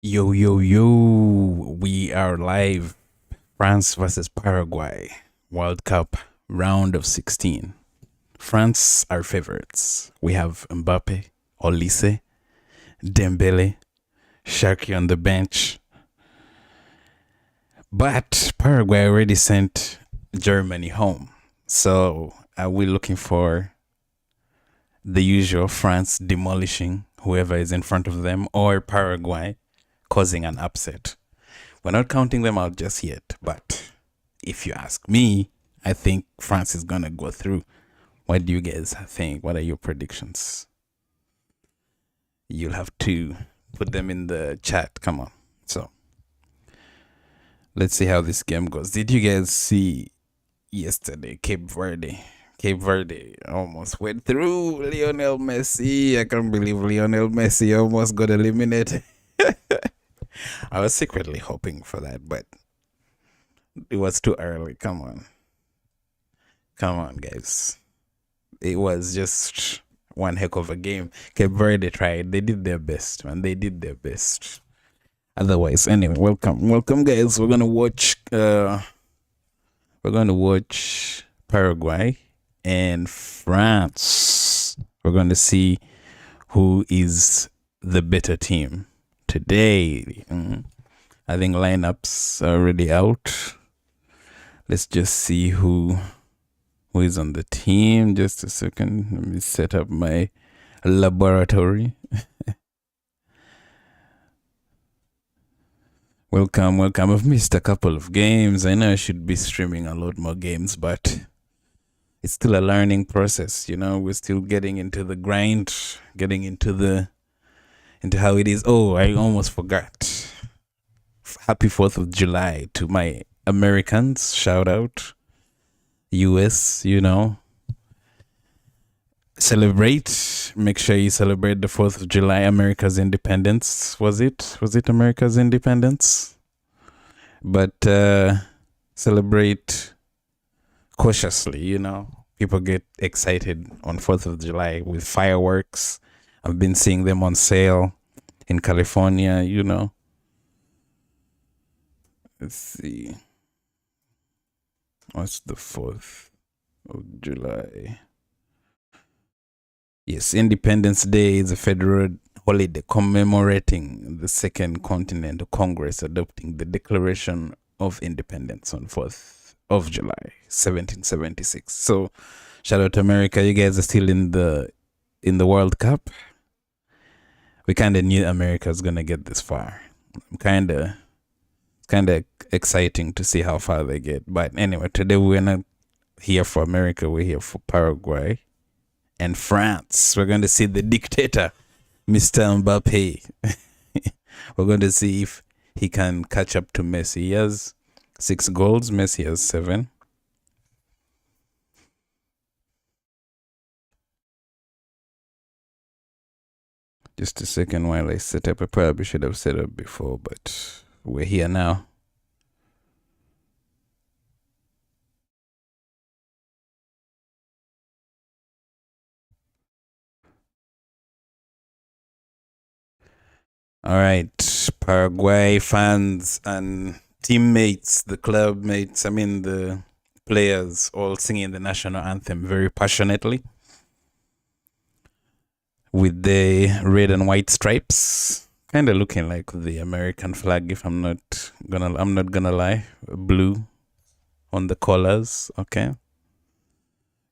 Yo, yo, yo. We are live. France versus Paraguay. World Cup Round of 16. France are favorites. We have Mbappé, Olise, Dembélé, Sharky on the bench. But Paraguay already sent Germany home. So are we looking for the usual France demolishing whoever is in front of them or Paraguay causing an upset? We're not counting them out just yet, but if you ask me, I think France is gonna go through. What do you guys think? What are your predictions? You'll have to put them in the chat. Come on. So let's see how this game goes. Did you guys see yesterday Cape Verde? Cape Verde almost went through. Lionel Messi. I can't believe Lionel Messi almost got eliminated. I was secretly hoping for that, but it was too early. Come on. Come on, guys. It was just one heck of a game. Cape Verde tried. They did their best, man. They did their best. Otherwise, anyway, welcome, guys. We're gonna watch. Paraguay and France. We're going to see who is the better team today. I think lineups are already out. Let's just see who is on the team. Just a second. Let me set up my laboratory. Welcome. I've missed a couple of games. I know I should be streaming a lot more games, but it's still a learning process. We're still getting into the grind, getting into how it is. Oh, I almost forgot. Happy 4th of July to my Americans. Shout out. US, Celebrate. Make sure you celebrate the 4th of July, America's independence. Was it America's independence? But celebrate cautiously, People get excited on 4th of July with fireworks. I've been seeing them on sale in California, Let's see. What's the 4th of July? Yes, Independence Day is a federal holiday commemorating the Second Continental Congress adopting the Declaration of Independence on 4th of July, 1776. So, shout out to America. You guys are still in the World Cup. We kind of knew America was gonna get this far. Kind of exciting to see how far they get. But anyway, today we're not here for America. We're here for Paraguay and France. We're going to see the dictator, Mr. Mbappé. We're going to see if he can catch up to Messi. He has 6 goals. Messi has 7. Just a second while I set up. I probably should have set up before, but we're here now. All right, Paraguay fans and teammates, the club mates, the players all singing the national anthem very passionately with the red and white stripes, kind of looking like the American flag, if I'm not gonna lie. Blue on the collars, okay.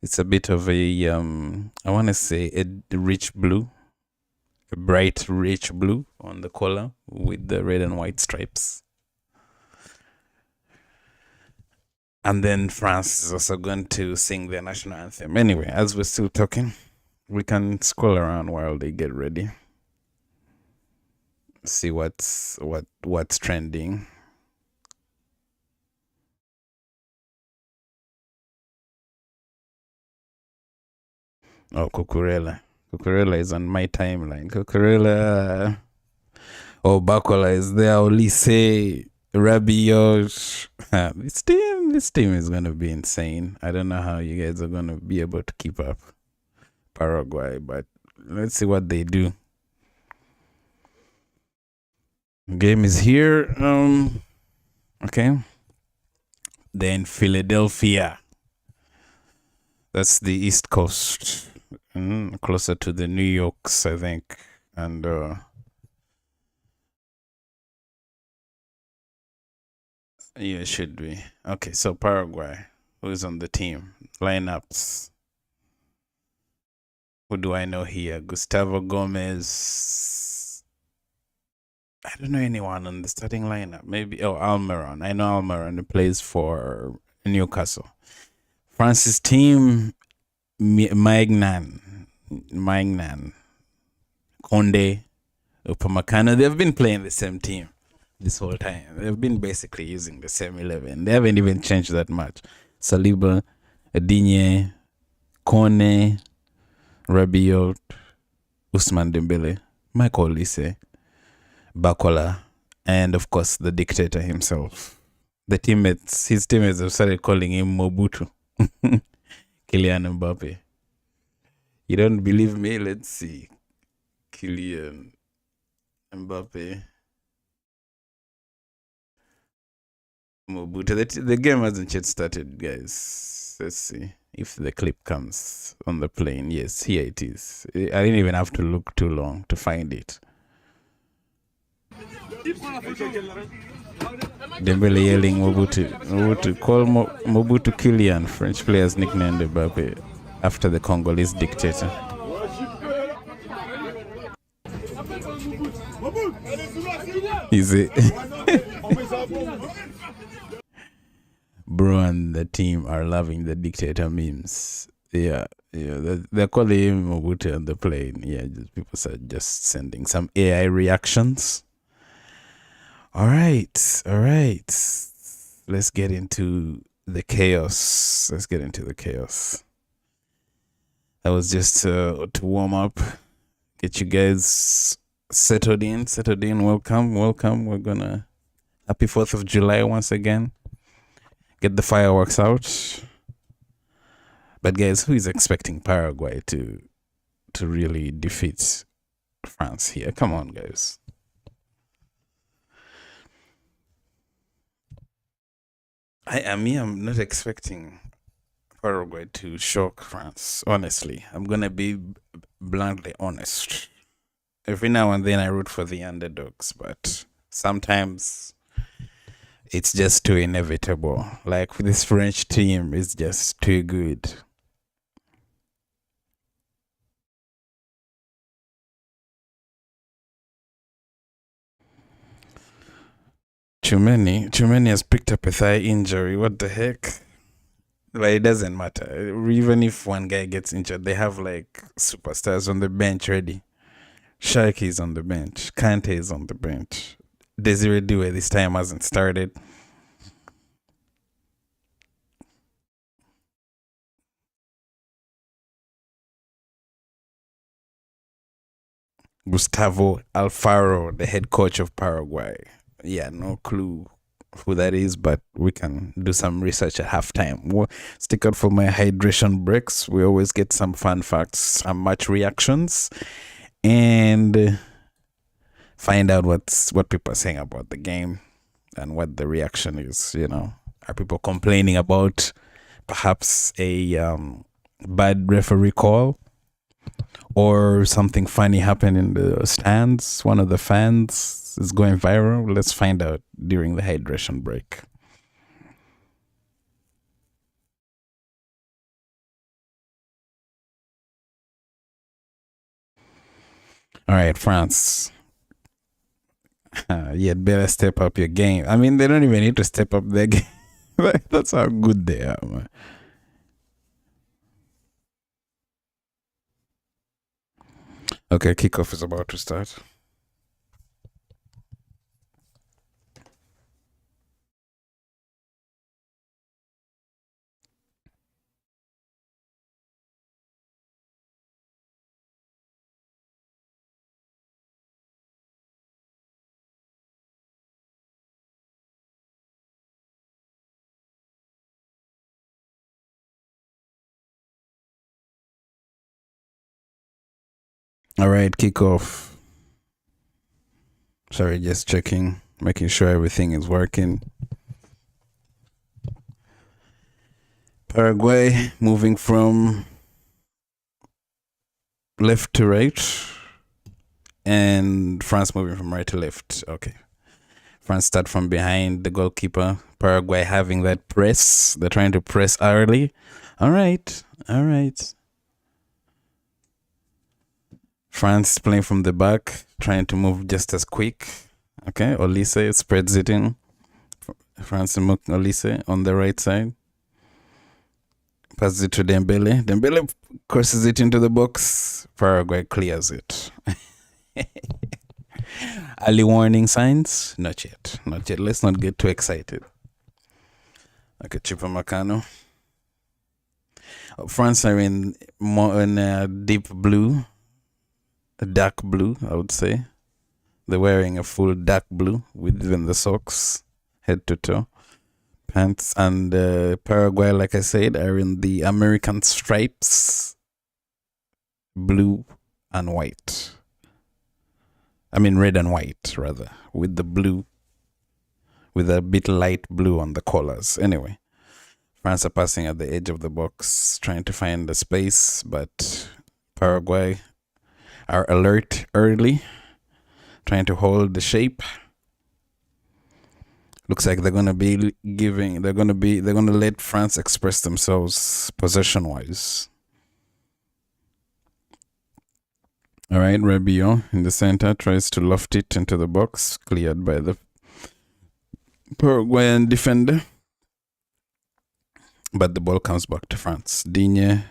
It's a bit of a I want to say a rich blue, a bright rich blue on the collar with the red and white stripes. And then France is also going to sing their national anthem. Anyway, as we're still talking, we can scroll around while they get ready. See what's trending. Oh, Cucurella. Cucurella is on my timeline. Cucurella. Oh, Bakola is there. Olise, Rabiot. This team is gonna be insane. I don't know how you guys are gonna be able to keep up Paraguay, but let's see what they do. Game is here. Okay. Then Philadelphia. That's the East Coast. Closer to the New Yorks, I think. And yeah, it should be. Okay, so Paraguay. Who's on the team? Lineups. Who do I know here? Gustavo Gomez. I don't know anyone on the starting lineup. Maybe Almiron. I know Almiron who plays for Newcastle. France's team, Magnan, Conde, Upamecano. They've been playing the same team this whole time. They've been basically using the same 11. They haven't even changed that much. Saliba, Digne, Kone, Rabiot, Usman Dembele, Michael Olise, Bakola, and of course the dictator himself. His teammates have started calling him Mobutu. Kylian Mbappé. You don't believe me? Let's see. Kylian Mbappé. Mobutu. The game hasn't yet started, guys. Let's see if the clip comes on the plane. Yes, here it is. I didn't even have to look too long to find it. Dembele yelling Mobutu. Mobutu. Call Mobutu Kylian, French players nicknamed Mbappé after the Congolese dictator. Is it? Bro and the team are loving the dictator memes. Yeah, they're calling him Mobutu on the plane. Yeah, people are just sending some AI reactions. All right. Let's get into the chaos. That was just to warm up, get you guys settled in. Welcome. We're gonna happy 4th of July once again. Get the fireworks out. But guys, who is expecting Paraguay to really defeat France here? Come on, guys. I'm not expecting Paraguay to shock France. Honestly, I'm gonna be bluntly honest. Every now and then I root for the underdogs, but sometimes it's just too inevitable. Like this French team is just too good. Chumeni has picked up a thigh injury. What the heck? Like, it doesn't matter. Even if one guy gets injured, they have like superstars on the bench ready. Sharky is on the bench. Kante is on the bench. Desiree Due this time hasn't started. Gustavo Alfaro, the head coach of Paraguay. Yeah, no clue who that is, but we can do some research at halftime. Stick out for my hydration breaks. We always get some fun facts, some match reactions, and find out what people are saying about the game and what the reaction is. Are people complaining about perhaps a bad referee call or something funny happened in the stands? One of the fans is going viral. Let's find out during the hydration break. All right, France. You'd better step up your game. I mean, they don't even need to step up their game. That's how good they are, man. Okay, kickoff is about to start. All right, kickoff. Sorry, just checking, making sure everything is working. Paraguay moving from left to right, and France moving from right to left. Okay. France start from behind the goalkeeper. Paraguay having that press. They're trying to press early. All right. All right. France playing from the back, trying to move just as quick. Okay. Olise spreads it in. France and Olise on the right side. Passes it to Dembélé. Dembélé crosses it into the box. Paraguay clears it. Early warning signs? Not yet. Not yet. Let's not get too excited. Okay, Chupamacano. France are in more in a deep blue, a dark blue, I would say. They're wearing a full dark blue with even the socks, head to toe, pants. And Paraguay, like I said, are in the American stripes, blue and white. I mean red and white, rather, with the blue, with a bit light blue on the collars. Anyway, France are passing at the edge of the box, trying to find the space, but Paraguay are alert early, trying to hold the shape. Looks like they're gonna let France express themselves possession-wise. All right, Rabiot in the center tries to loft it into the box, cleared by the Paraguayan defender. But the ball comes back to France. Digne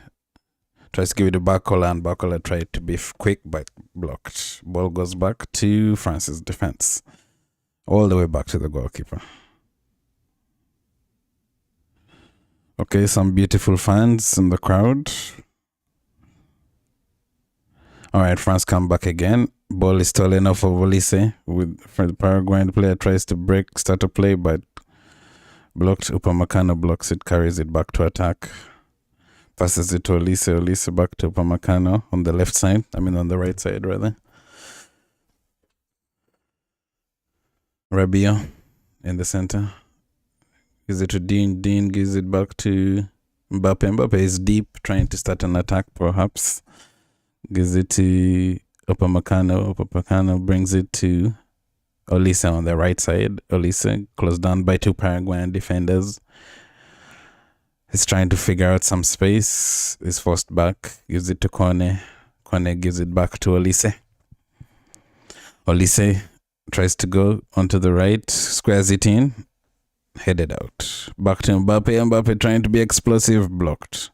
tries to give it to Barcola, and Barcola tried to be quick, but blocked. Ball goes back to France's defense. All the way back to the goalkeeper. Okay, some beautiful fans in the crowd. All right, France come back again. Ball is stolen off of Olise. For the Paraguayan player tries to start to play, but blocked. Upamecano blocks it, carries it back to attack. Passes it to Olise. Olise back to Upamecano on the left side. I mean on the right side, rather. Rabiot in the center. Gives it to Dean. Dean gives it back to Mbappé. Mbappé is deep, trying to start an attack, perhaps. Gives it to Upamecano. Upamecano brings it to Olise on the right side. Olise closed down by two Paraguayan defenders. He's trying to figure out some space. He's forced back. Gives it to Kone. Kone gives it back to Olise. Olise tries to go onto the right. Squares it in. Headed out. Back to Mbappé. Mbappé trying to be explosive. Blocked.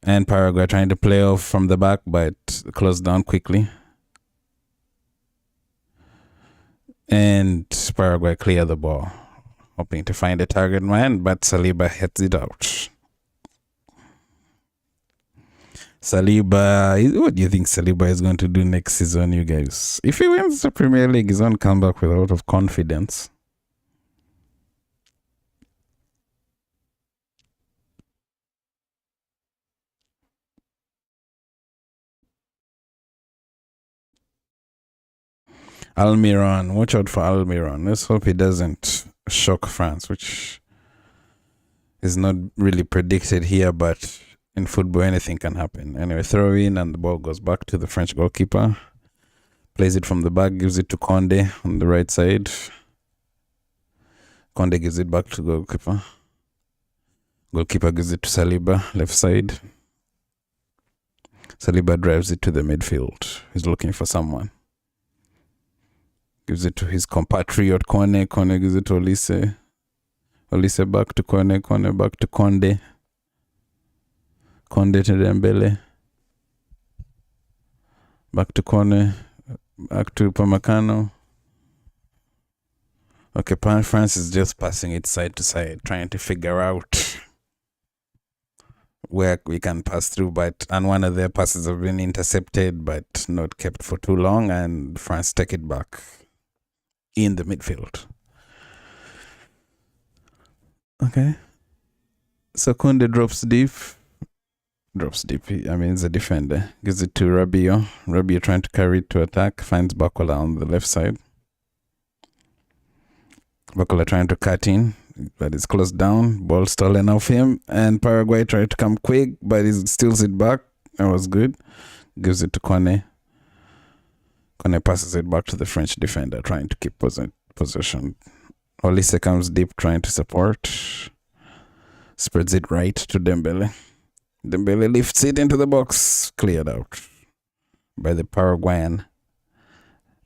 And Paraguay trying to play off from the back, but closed down quickly. And Paraguay clear the ball, hoping to find a target man, but Saliba heads it out. Saliba, what do you think Saliba is going to do next season, you guys? If he wins the Premier League, he's going to come back with a lot of confidence. Almiron, watch out for Almiron. Let's hope he doesn't shock France, which is not really predicted here, but in football anything can happen. Anyway, throw in and the ball goes back to the French goalkeeper. Plays it from the back, gives it to Conde on the right side. Conde gives it back to goalkeeper. Goalkeeper gives it to Saliba, left side. Saliba drives it to the midfield. He's looking for someone. Gives it to his compatriot Kone. Kone gives it to Olise. Olise back to Kone. Kone back to Conde. Conde to Dembélé. Back to Kone. Back to Upamecano. Okay, France is just passing it side to side, trying to figure out where we can pass through, and one of their passes have been intercepted but not kept for too long, and France take it back in the midfield. Okay. So Conde drops deep. Drops deep. He's a defender. Gives it to Rabiot. Rabiot trying to carry it to attack. Finds Bakola on the left side. Bakola trying to cut in, but it's closed down. Ball stolen off him. And Paraguay tried to come quick, but he steals it back. That was good. Gives it to Kone. Kone passes it back to the French defender, trying to keep possession. Olise comes deep, trying to support. Spreads it right to Dembélé. Dembélé lifts it into the box. Cleared out by the Paraguayan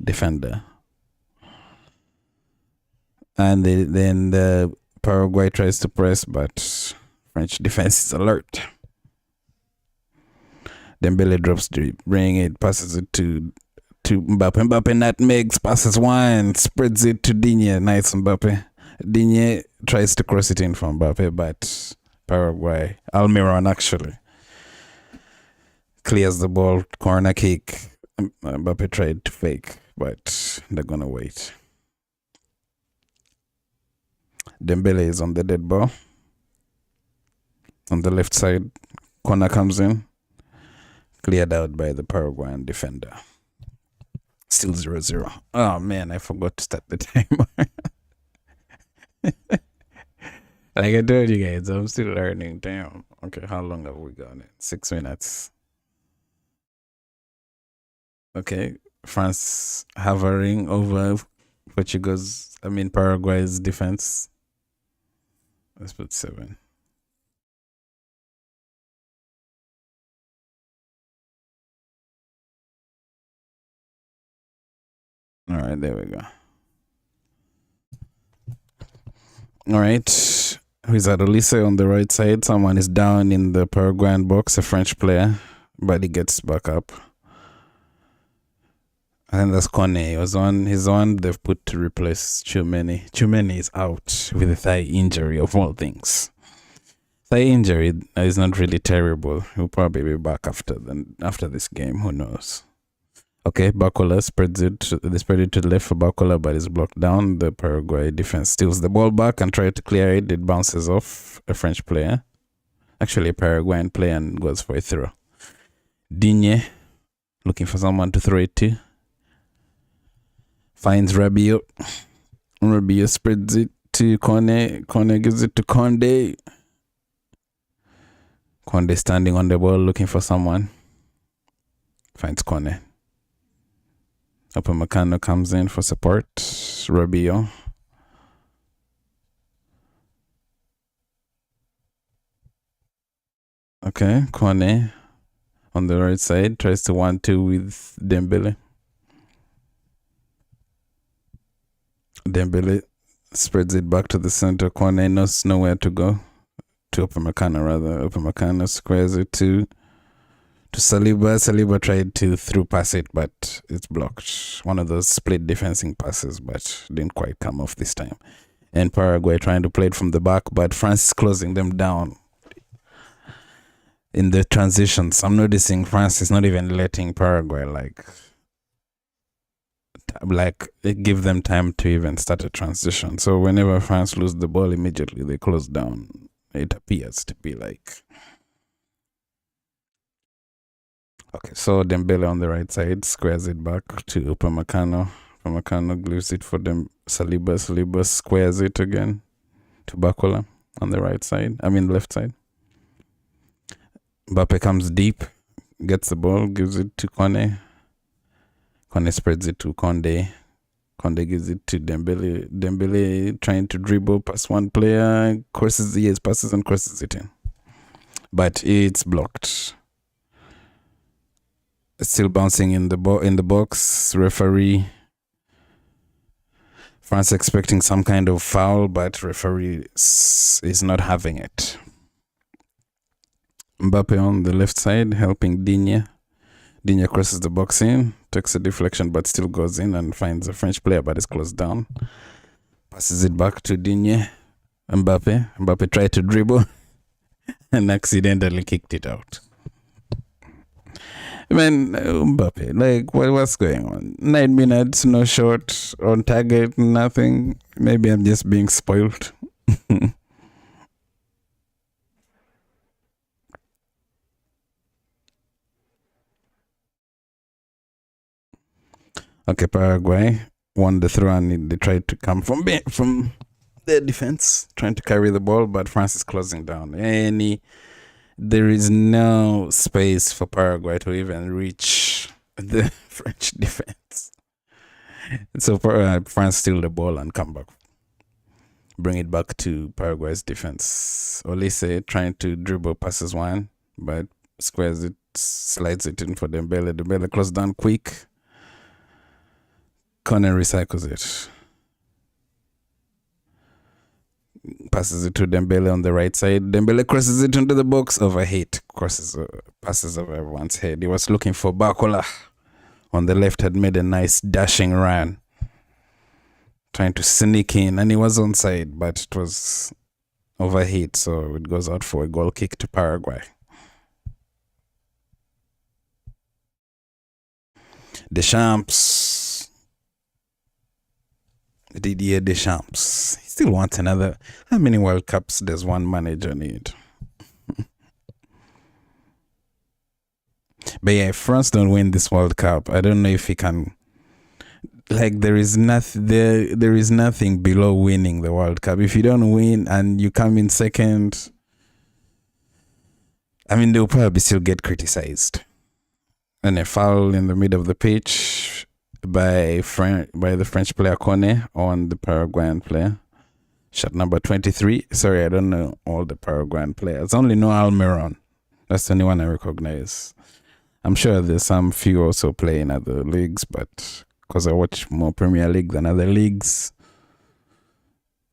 defender. And then the Paraguay tries to press, but French defense is alert. Dembélé drops deep, bring it, passes it to Mbappé. Mbappé nutmegs, passes one, spreads it to Digne. Nice Mbappé. Digne tries to cross it in from Mbappé, but Paraguay, Almiron actually, clears the ball, corner kick. Mbappé tried to fake, but they're gonna wait. Dembélé is on the dead ball. On the left side, corner comes in. Cleared out by the Paraguayan defender. Still 0-0. Oh man, I forgot to start the timer. Like I told you guys, I'm still learning. Damn. Okay, how long have we got it? 6 minutes. Okay, France hovering over Paraguay's defense. Let's put 7. All right, there we go. All right, who's at Olise on the right side? Someone is down in the Paraguayan box, a French player, but he gets back up. And that's Kone. He's on. They've put to replace Tchouameni. Tchouameni is out with a thigh injury of all things. Thigh injury is not really terrible. He'll probably be back after this game. Who knows? Okay, Bakola spreads it. They spread it to the left for Bakola, but it's blocked down. The Paraguay defense steals the ball back and tries to clear it. It bounces off a French player. Actually, a Paraguayan player, and goes for a throw. Digne looking for someone to throw it to. Finds Rabiot. Rabiot spreads it to Kone. Kone gives it to Conde. Conde standing on the ball looking for someone. Finds Kone. Upamecano comes in for support. Rabiot. Okay, Kone on the right side tries to 1-2 with Dembélé. Dembélé spreads it back to the center. Kone knows nowhere to go. To Upamecano rather. Upamecano squares it to Saliba. Saliba tried to through pass it, but it's blocked. One of those split defensing passes, but didn't quite come off this time. And Paraguay trying to play it from the back, but France is closing them down in the transitions. I'm noticing France is not even letting Paraguay give them time to even start a transition. So whenever France lose the ball, immediately they close down. It appears to be like. Okay, so Dembélé on the right side squares it back to Upamecano. Upamecano glues it for them. Saliba. Saliba squares it again to Bakola on the right side. Left side. Mbappé comes deep, gets the ball, gives it to Kone. Kone spreads it to Conde. Conde gives it to Dembélé. Dembélé trying to dribble past one player, passes and crosses it in. But it's blocked. It's still bouncing in the box. Referee. France expecting some kind of foul, but referee is not having it. Mbappé on the left side helping Digne. Digne crosses the box in, takes a deflection but still goes in and finds a French player but is closed down. Passes it back to Digne. Mbappé tried to dribble and accidentally kicked it out. Mbappé, what's going on? 9 minutes, no shot, on target, nothing. Maybe I'm just being spoiled. Okay, Paraguay won the throw and they tried to come from their defense, trying to carry the ball, but France is closing down. There is no space for Paraguay to even reach the French defense. So France steal the ball and come back, bring it back to Paraguay's defense. Olise trying to dribble passes one, but squares it, slides it in for Dembélé. Dembélé close down quick. Kone recycles it. Passes it to Dembélé on the right side. Dembélé crosses it into the box. Overhit. Passes over everyone's head. He was looking for Bakola. On the left had made a nice dashing run. Trying to sneak in. And he was onside, but it was overhit. So it goes out for a goal kick to Paraguay. Didier Deschamps. He still wants another. How many World Cups does one manager need? But yeah, if France don't win this World Cup, I don't know if he can. Like there is nothing below winning the World Cup. If you don't win and you come in second, I mean they'll probably still get criticized. And a foul in the middle of the pitch by the French player Kone on the Paraguayan player. Shot number 23. Sorry, I don't know all the Paraguayan players. I only know Almiron. That's the only one I recognize. I'm sure there's some few also play in other leagues, but because I watch more Premier League than other leagues,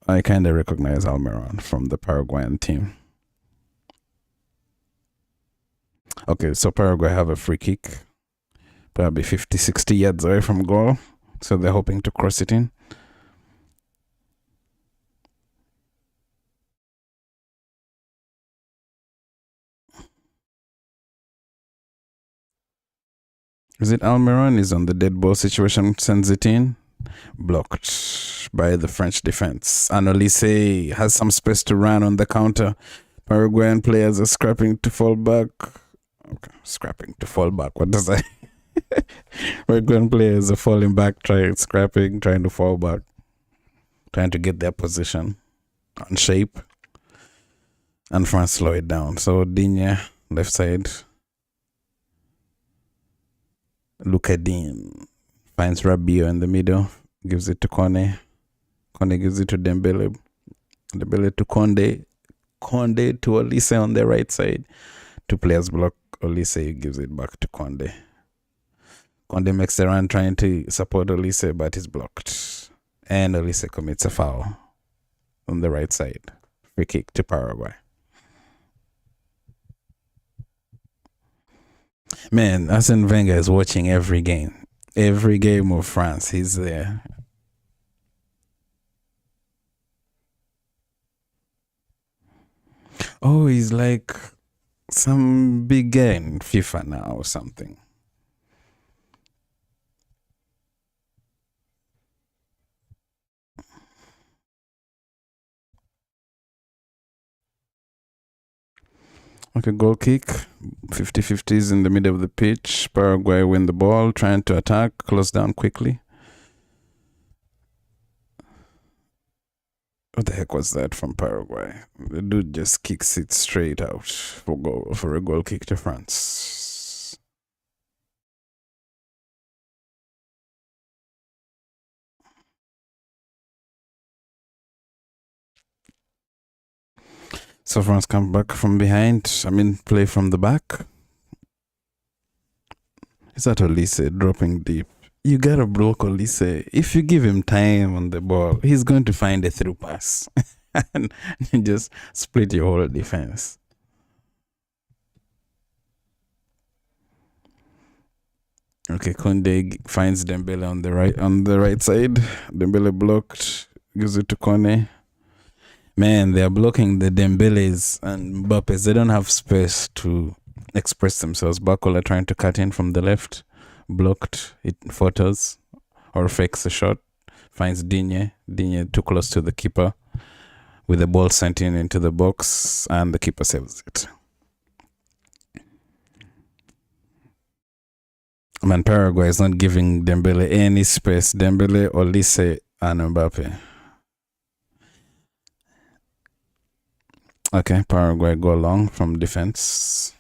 I kind of recognize Almiron from the Paraguayan team. Okay, so Paraguay have a free kick. Probably 50, 60 yards away from goal. So they're hoping to cross it in. Is it Almiron? Is on the dead ball situation, sends it in. Blocked by the French defense. And Olise has some space to run on the counter. Paraguayan players are scrapping to fall back. Okay, scrapping to fall back. What does that? Paraguayan players are falling back, trying to fall back, trying to get their position on shape. And France slow it down. So Digne, left side. Lucadine finds Rabiot in the middle, gives it to Kone. Kone gives it to Dembélé. Dembélé to Conde. Conde to Olise on the right side. Two players block. Olise gives it back to Conde. Conde makes a run trying to support Olise, but is blocked. And Olise commits a foul on the right side. Free kick to Paraguay. Man, Arsene Wenger is watching every game. Every game of France, he's there. Oh, he's like some big guy in FIFA now or something. Okay, goal kick. 50-50s in the middle of the pitch. Paraguay win the ball, trying to attack, close down quickly. What the heck was that from Paraguay? The dude just kicks it straight out for a goal kick to France. So France come back from behind. Play from the back. Is that Olise dropping deep? You gotta block Olise. If you give him time on the ball, he's going to find a through pass. And you just split your whole defense. Okay, Conde finds Dembélé on the right side. Dembélé blocked, gives it to Kone. Man, they are blocking the Dembélés and Mbappés. They don't have space to express themselves. Bakola trying to cut in from the left. Blocked. It photos or fakes a shot. Finds Digne. Digne too close to the keeper. With the ball sent into the box. And the keeper saves it. Man, Paraguay is not giving Dembele any space. Dembele, Olise, and Mbappé. Okay, Paraguay go long from defense.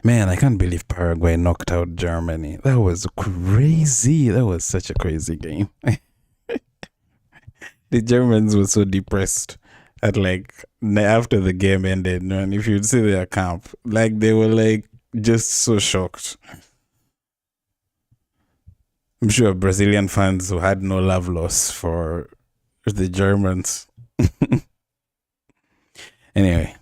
Man, I can't believe Paraguay knocked out Germany. That was crazy. That was such a crazy game. The Germans were so depressed at after the game ended, and if you'd see their camp, they were just so shocked. I'm sure Brazilian fans who had no love lost for the Germans. Anyway,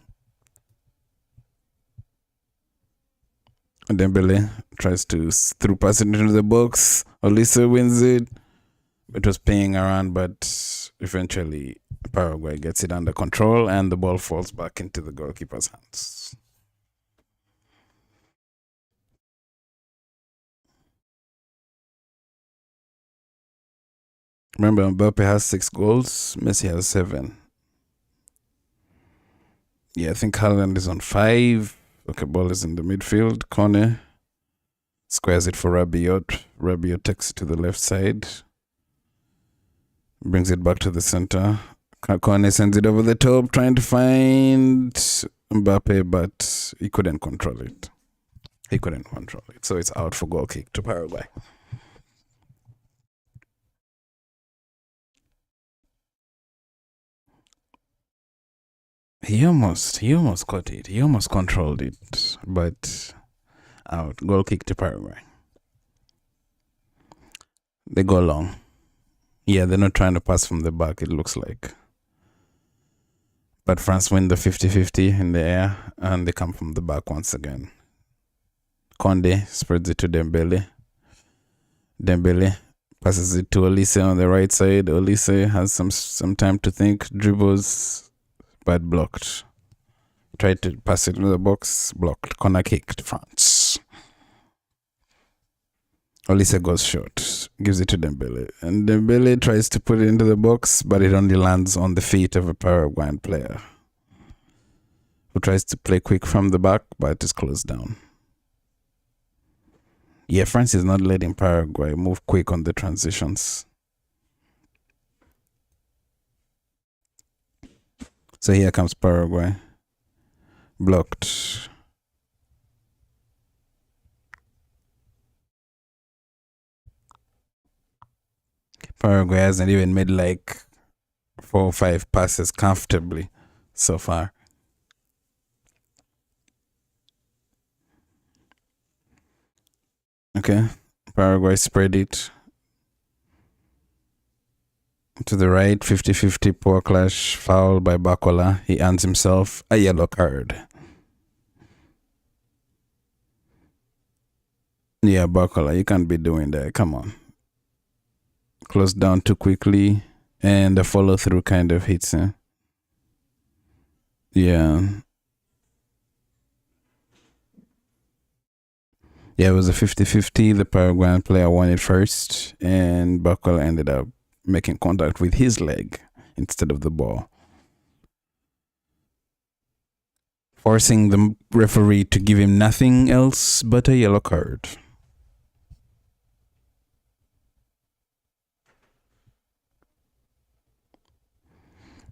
Dembele tries to through pass it into the box. Olise wins it. It was playing around, but eventually Paraguay gets it under control and the ball falls back into the goalkeeper's hands. Remember, Mbappé has 6 goals, Messi has 7. Yeah, I think Haaland is on 5. Okay, ball is in the midfield. Kone squares it for Rabiot. Rabiot takes it to the left side. Brings it back to the center. Kone sends it over the top, trying to find Mbappe, but he couldn't control it. So it's out for goal kick to Paraguay. He almost caught it. He almost controlled it, but out. Goal kick to Paraguay. They go long. Yeah, they're not trying to pass from the back, it looks like. But France win the 50-50 in the air, and they come from the back once again. Conde spreads it to Dembele. Dembele passes it to Olise on the right side. Olise has some time to think, dribbles, but blocked. Tried to pass it into the box, blocked. Corner kick to France. Olise goes short, gives it to Dembele. And Dembele tries to put it into the box, but it only lands on the feet of a Paraguayan player who tries to play quick from the back, but is closed down. Yeah, France is not letting Paraguay move quick on the transitions. So here comes Paraguay. Blocked. Paraguay hasn't even made 4 or 5 passes comfortably so far. Okay, Paraguay spread it to the right, 50-50 poor clash, foul by Bacola. He earns himself a yellow card. Yeah, Bacola, you can't be doing that. Come on. Closed down too quickly, and the follow-through kind of hits him. Yeah. Yeah, it was a 50-50. The Paraguayan player won it first, and Bacola ended up making contact with his leg instead of the ball, forcing the referee to give him nothing else but a yellow card.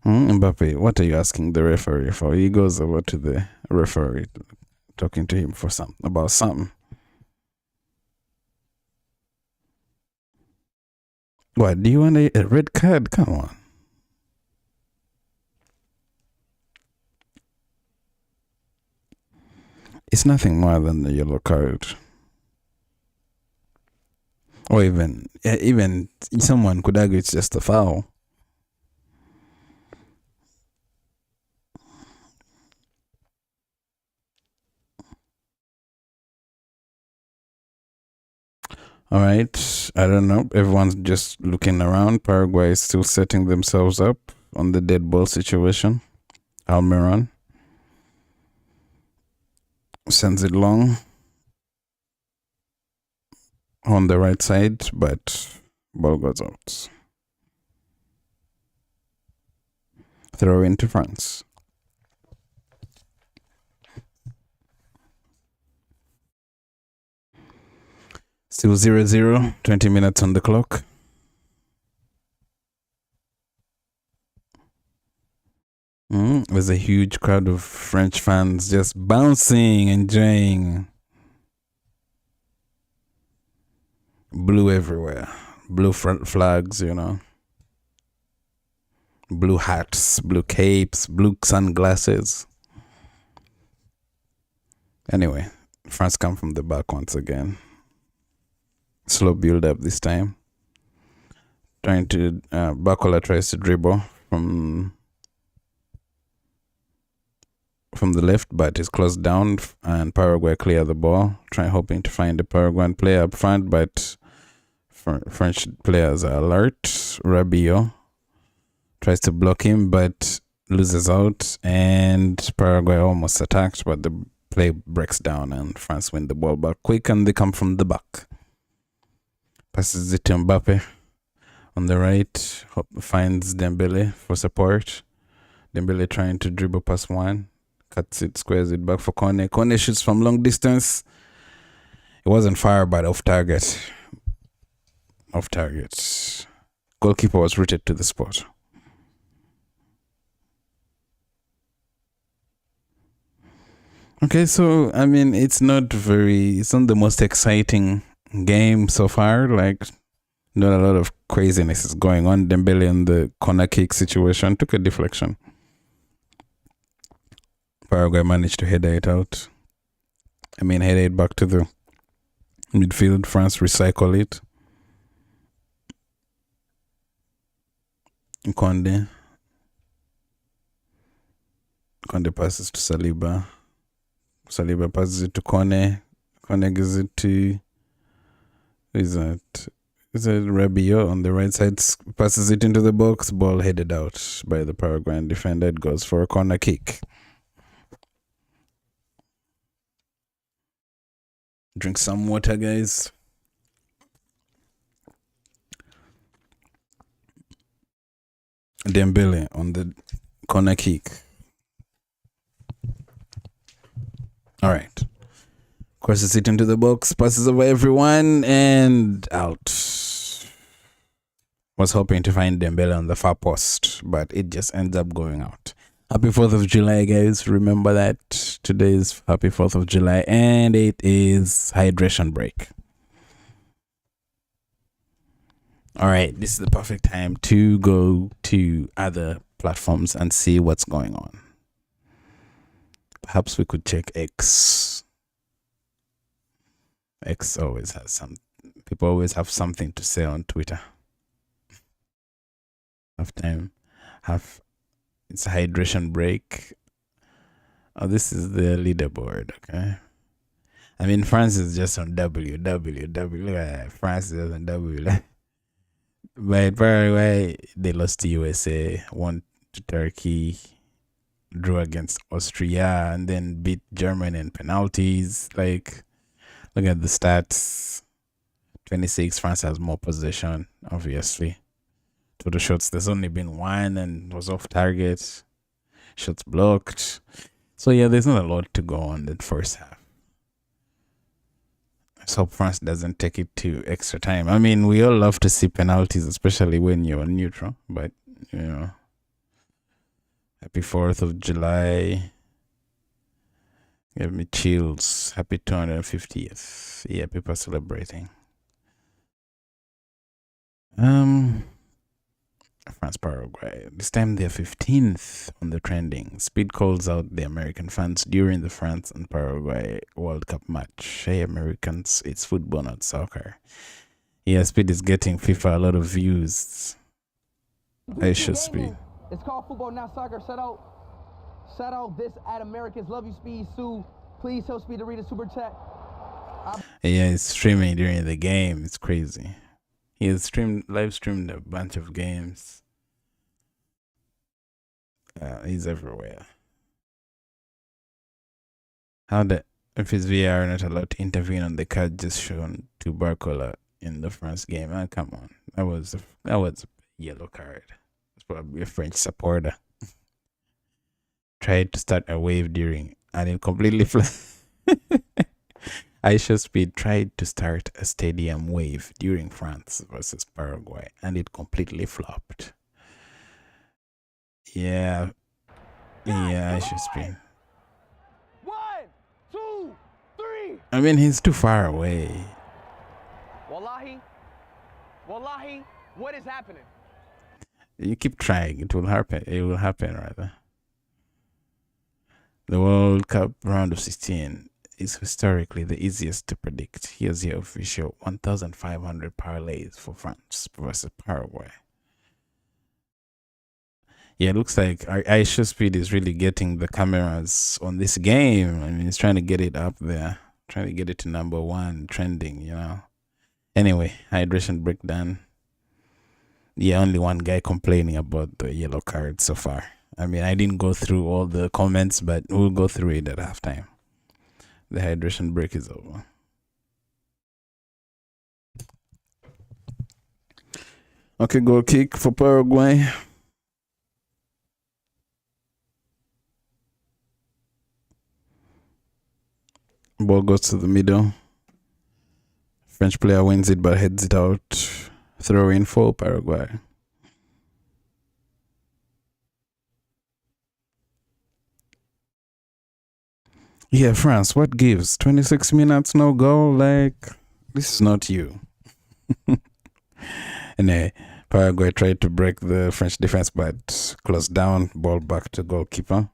Mbappe, what are you asking the referee for? He goes over to the referee, talking to him about something. What, do you want a red card? Come on. It's nothing more than a yellow card. Or even someone could argue it's just a foul. All right, I don't know. Everyone's just looking around. Paraguay is still setting themselves up on the dead ball situation. Almiron sends it long on the right side, but ball goes out. Throw into France. Still 0-0, 20 minutes on the clock. There's a huge crowd of French fans just bouncing, enjoying. Blue everywhere. Blue front flags, you know. Blue hats, blue capes, blue sunglasses. Anyway, France come from the back once again. Slow build up this time. Bacola tries to dribble from the left, but is closed down, and Paraguay clear the ball, hoping to find the Paraguayan player up front, but French players are alert. Rabiot tries to block him, but loses out, and Paraguay almost attacked, but the play breaks down, and France win the ball back quick, and they come from the back. Passes it to Mbappé on the right, finds Dembélé for support. Dembélé trying to dribble past one. Cuts it, squares it back for Kone. Kone shoots from long distance. It wasn't far, but off target. Goalkeeper was rooted to the spot. Okay, so, I mean, it's not the most exciting game so far. Like, not a lot of craziness is going on. Dembele in the corner kick situation took a deflection. Paraguay managed to header it out. Header it back to the midfield. France recycle it. Conde passes to Saliba. Saliba passes it to Kone. Kone gives it to... Who is that? Is it Rabiot on the right side? Passes it into the box. Ball headed out by the Paraguayan defender. It goes for a corner kick. Drink some water, guys. Dembele on the corner kick. All right. Crosses it into the box, passes over everyone, and out. Was hoping to find Dembele on the far post, but it just ends up going out. Happy 4th of July, guys. Remember that today is happy 4th of July, and it is hydration break. All right, this is the perfect time to go to other platforms and see what's going on. Perhaps we could check X. X always has people always have something to say on Twitter. It's a hydration break. Oh, this is the leaderboard, okay? France is just on W. France is on W. But Paraguay, they lost to USA, won to Turkey, drew against Austria, and then beat Germany in penalties. Like, look at the stats. 26, France has more possession, obviously. Total shots, there's only been one and was off target. Shots blocked. So yeah, there's not a lot to go on the first half. Let's hope France doesn't take it to extra time. We all love to see penalties, especially when you're neutral. But, happy 4th of July. Give me chills. Happy 250th. Yeah, people are celebrating. France, Paraguay. This time they're 15th on the trending. Speed calls out the American fans during the France and Paraguay World Cup match. Hey, Americans, it's football, not soccer. Yeah, Speed is getting FIFA a lot of views. I should Speed. It's called football, not soccer. Shout out this at Americans. Love you, Speed. Sue, please help Speed to read a super chat. Yeah, it's streaming during the game. It's crazy. He has live streamed a bunch of games. He's everywhere. If his VR not allowed to intervene on the card just shown to Barcola in the France game? Come on, that was a yellow card. It's probably a French supporter. Tried to start a wave and it completely Aisha Speed tried to start a stadium wave during France versus Paraguay, and it completely flopped. Yeah, yeah, Aisha Speed. 1, 2, 3. I mean, he's too far away. Wallahi, Wallahi, what is happening? You keep trying, it will happen. It will happen, rather. The World Cup Round of 16 is historically the easiest to predict. Here's your official 1,500 parlays for France versus Paraguay. Yeah, it looks like Aisha Speed is really getting the cameras on this game. I mean, he's trying to get it up there, trying to get it to number 1 trending, you know. Anyway, hydration breakdown. Yeah, only one guy complaining about the yellow card so far. I mean, I didn't go through all the comments, but we'll go through it at halftime. The hydration break is over. Okay, goal kick for Paraguay. Ball goes to the middle. French player wins it but heads it out. Throw in for Paraguay. Yeah, France, what gives? 26 minutes, no goal? Like, this is not you. And Paraguay tried to break the French defense but closed down. Ball back to goalkeeper.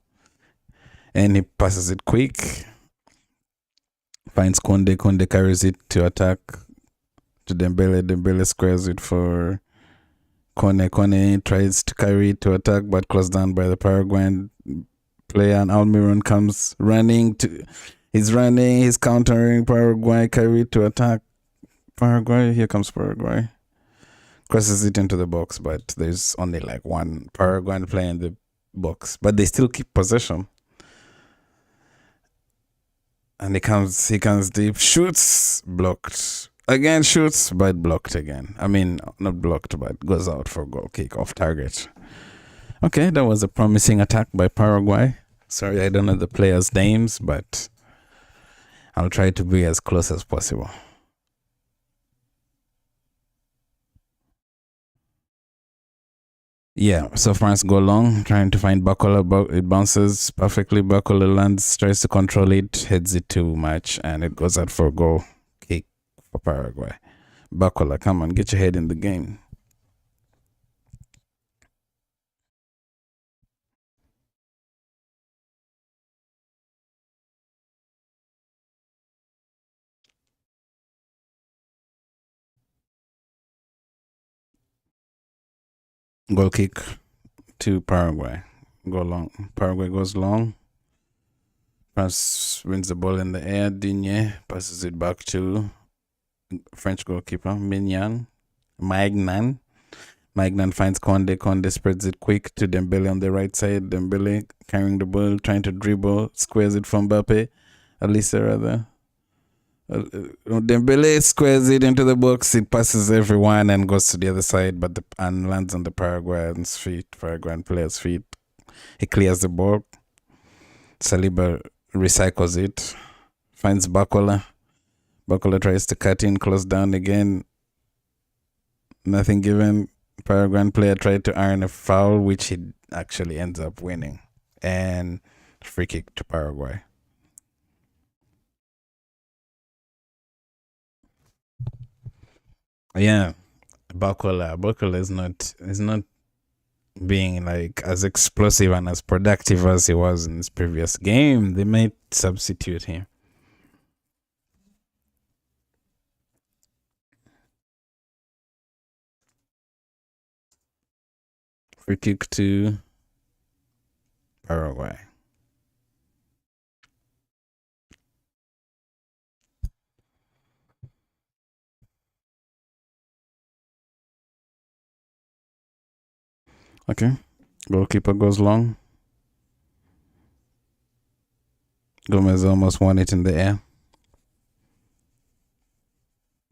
And he passes it quick. Finds Konde. Konde carries it to attack to Dembele. Dembele squares it for Kone. Kone tries to carry it to attack but closed down by the Paraguayan player. And Almiron comes running. He's countering Paraguay. Carry it to attack Paraguay. Here comes Paraguay. Crosses it into the box, but there's only like one Paraguayan player in the box. But they still keep possession. And he comes deep, shoots, blocked. Again, shoots, but blocked again. I mean, not blocked, but goes out for a goal kick off target. Okay, that was a promising attack by Paraguay. Sorry, I don't know the players' names, but I'll try to be as close as possible. Yeah, so France go long, trying to find Bacola. It bounces perfectly. Bacola lands, tries to control it, heads it too much, and it goes out for a goal kick for Paraguay. Bacola, come on, get your head in the game. Goal kick to Paraguay. Go long. Paraguay goes long. France wins the ball in the air. Digne passes it back to French goalkeeper Magnan. Magnan finds Konde. Konde spreads it quick to Dembele on the right side. Dembele carrying the ball, trying to dribble, squares it from Mbappé. Olise rather. Dembele squares it into the box. It passes everyone and goes to the other side, and lands on the Paraguayan player's feet. He clears the ball. Saliba recycles it. Finds Bacola. Bacola tries to cut in, close down again. Nothing given. Paraguayan player tried to earn a foul, which he actually ends up winning. And free kick to Paraguay. Yeah, Bacola is not being like as explosive and as productive as he was in his previous game. They might substitute him. Free kick to Paraguay. Okay. Goalkeeper goes long. Gomez almost won it in the air.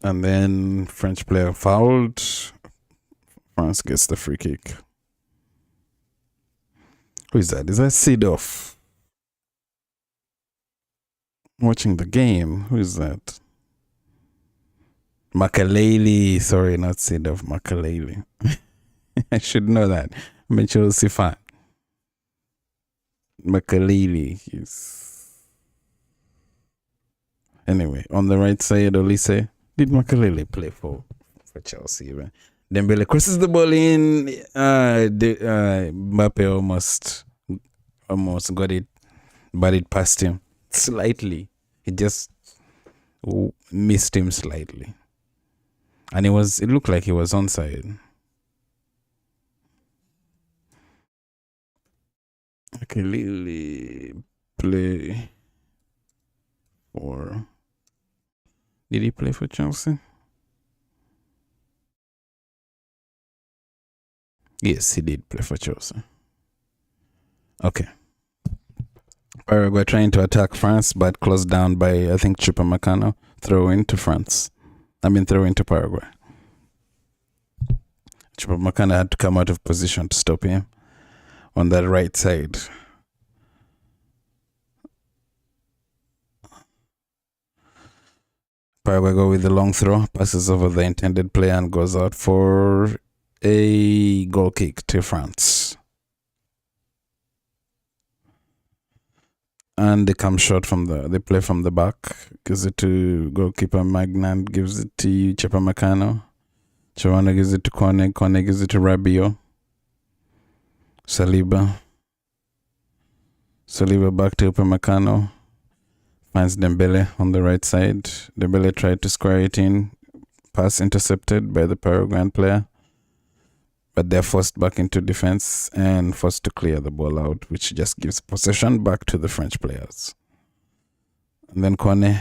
And then French player fouled. France gets the free kick. Who is that? Is that Seedorf? Watching the game. Who is that? Makaleli. Sorry, not Sidov. Makaleli. I should know that. I'm a Chelsea fan. Makaleli. Anyway, on the right side, Olise. Did Makaleli play for Chelsea? Right? Dembélé crosses the ball in. Mbappé almost got it, but it passed him slightly. He just missed him slightly, and it looked like he was onside. Okay, Lily play for. Did he play for Chelsea? Yes, he did play for Chelsea. Okay. Paraguay trying to attack France, but closed down by, I think, Chupamecano. Throw into France. Throw into Paraguay. Chupamecano had to come out of position to stop him on that right side. Paraguay go with the long throw, passes over the intended player and goes out for a goal kick to France. And they come short they play from the back, gives it to goalkeeper Magnant, gives it to Chupamecano. Chupamecano gives it to Kone gives it to Rabiot. Saliba back to Upamecano. Finds Dembélé on the right side. Dembélé tried to square it in. Pass intercepted by the Paraguayan player. But they're forced back into defense and forced to clear the ball out, which just gives possession back to the French players. And then Kone,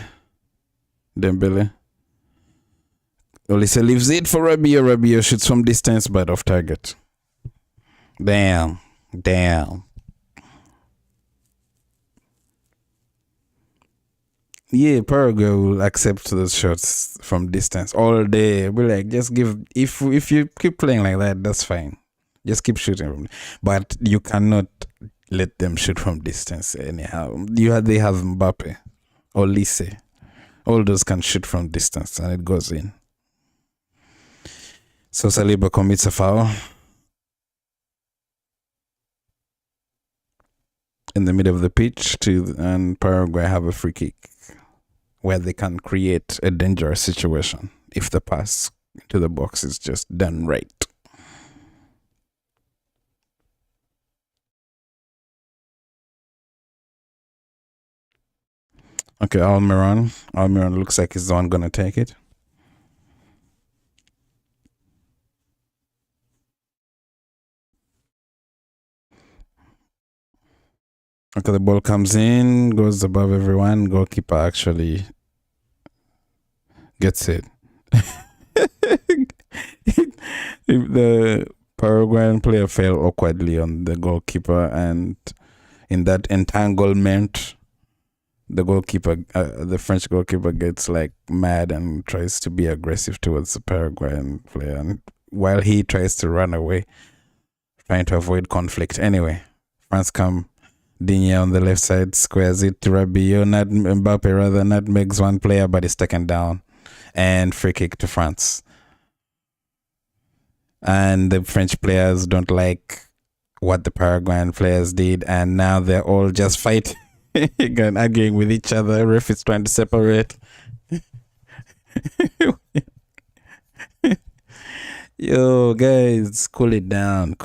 Dembélé. Olise leaves it for Rabiot. Rabiot shoots from distance, but off target. Damn. Yeah, Paraguay will accept those shots from distance all day. We're like, just give. If you keep playing like that, that's fine. Just keep shooting, but you cannot let them shoot from distance anyhow. They have Mbappé, Olise, all those can shoot from distance, and it goes in. So Saliba commits a foul in the middle of the pitch, and Paraguay have a free kick where they can create a dangerous situation if the pass to the box is just done right. Okay, Almiron looks like he's the one gonna take it. Okay, the ball comes in, goes above everyone. Goalkeeper actually gets it. The Paraguayan player fell awkwardly on the goalkeeper, and in that entanglement, the French goalkeeper gets like mad and tries to be aggressive towards the Paraguayan player, and while he tries to run away, trying to avoid conflict. Anyway, France come. Digne on the left side squares it to Rabiot. Mbappé nutmegs one player, but is taken down. And free kick to France. And the French players don't like what the Paraguayan players did, and now they're all just fighting and arguing with each other. Ref is trying to separate. Yo, guys, cool it down.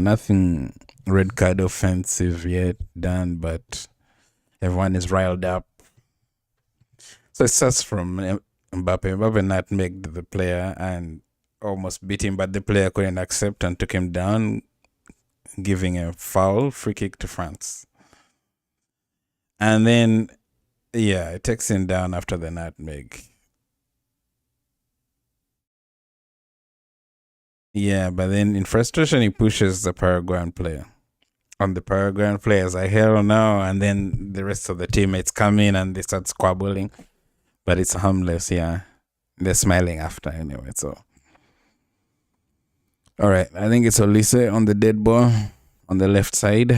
Nothing red card offensive yet done, but everyone is riled up. So it starts from Mbappé. Mbappé nutmegged the player and almost beat him, but the player couldn't accept and took him down, giving a foul, free kick to France. And then, yeah, it takes him down after the nutmeg. Yeah, but then in frustration, he pushes the Paraguayan player. And the Paraguayan players are hell no, and then the rest of the teammates come in and they start squabbling. But it's harmless, yeah. They're smiling after anyway, so. All right, I think it's Olise on the dead ball on the left side.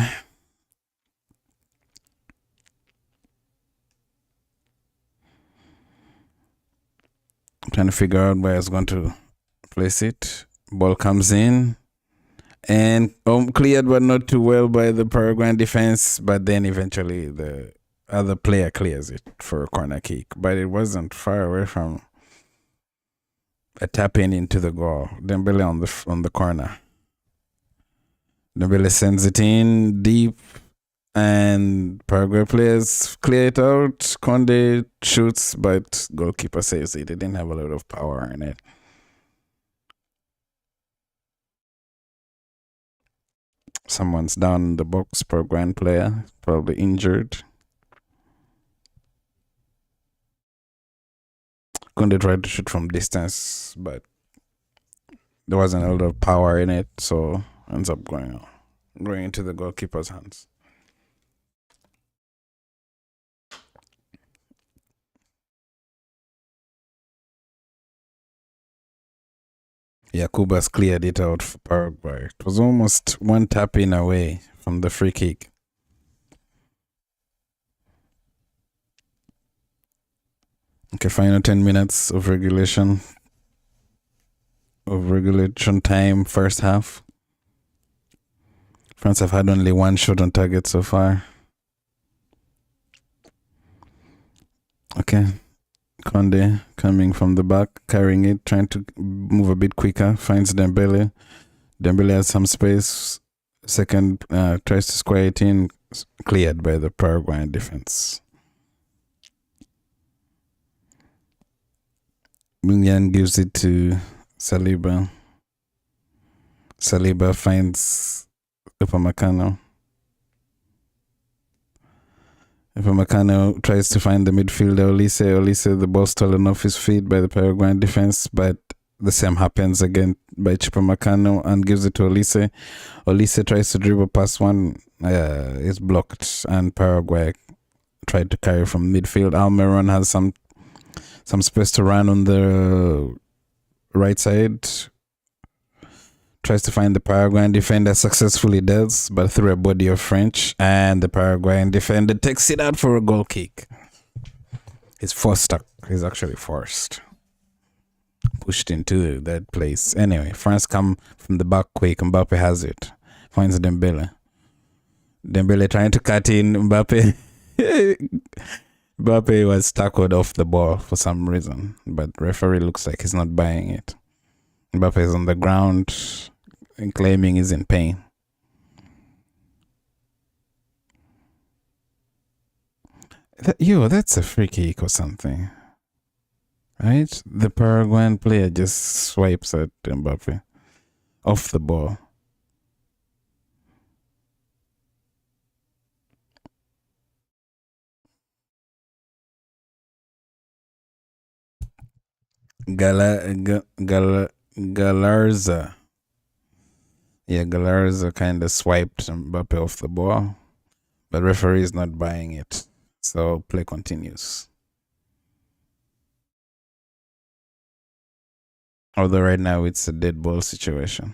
trying to figure out where it's going to place it. Ball comes in and cleared, but not too well by the Paraguayan defense. But then eventually the other player clears it for a corner kick. But it wasn't far away from a tap in into the goal. Dembélé on the corner. Dembélé sends it in deep, and Paraguay players clear it out. Conde shoots, but goalkeeper saves it. It didn't have a lot of power in it. Someone's down in the box, Paraguayan player, probably injured. Conde tried to shoot from distance, but there wasn't a lot of power in it, so ends up going into the goalkeeper's hands. Yakubas cleared it out for Paraguay. It was almost one tap in away from the free kick. Okay, final 10 minutes of regulation time, first half. France have had only one shot on target so far. Okay. Conde coming from the back, carrying it, trying to move a bit quicker, finds Dembélé. Dembélé has some space. Second, tries to square it in, cleared by the Paraguayan defense. Munyan gives it to Saliba. Saliba finds Upamecano. Upamecano tries to find the midfielder Olise. The ball stolen off his feet by the Paraguayan defense, but the same happens again by Upamecano and gives it to Olise. Olise tries to dribble past one, is blocked, and Paraguay tried to carry from midfield. Almiron has some space to run on the right side. Tries to find the Paraguayan defender, successfully does, but through a body of French, and the Paraguayan defender takes it out for a goal kick. He's actually forced. Pushed into that place. Anyway, France come from the back quick. Mbappé has it. Finds Dembélé. Dembélé trying to cut in. Mbappé was tackled off the ball for some reason, but referee looks like he's not buying it. Mbappé is on the ground and claiming he's in pain. That's a free kick or something. Right? The Paraguayan player just swipes at Mbappé off the ball. Galarza. Yeah, Galarza kind of swiped Mbappé off the ball, but referee is not buying it. So play continues. Although right now it's a dead ball situation.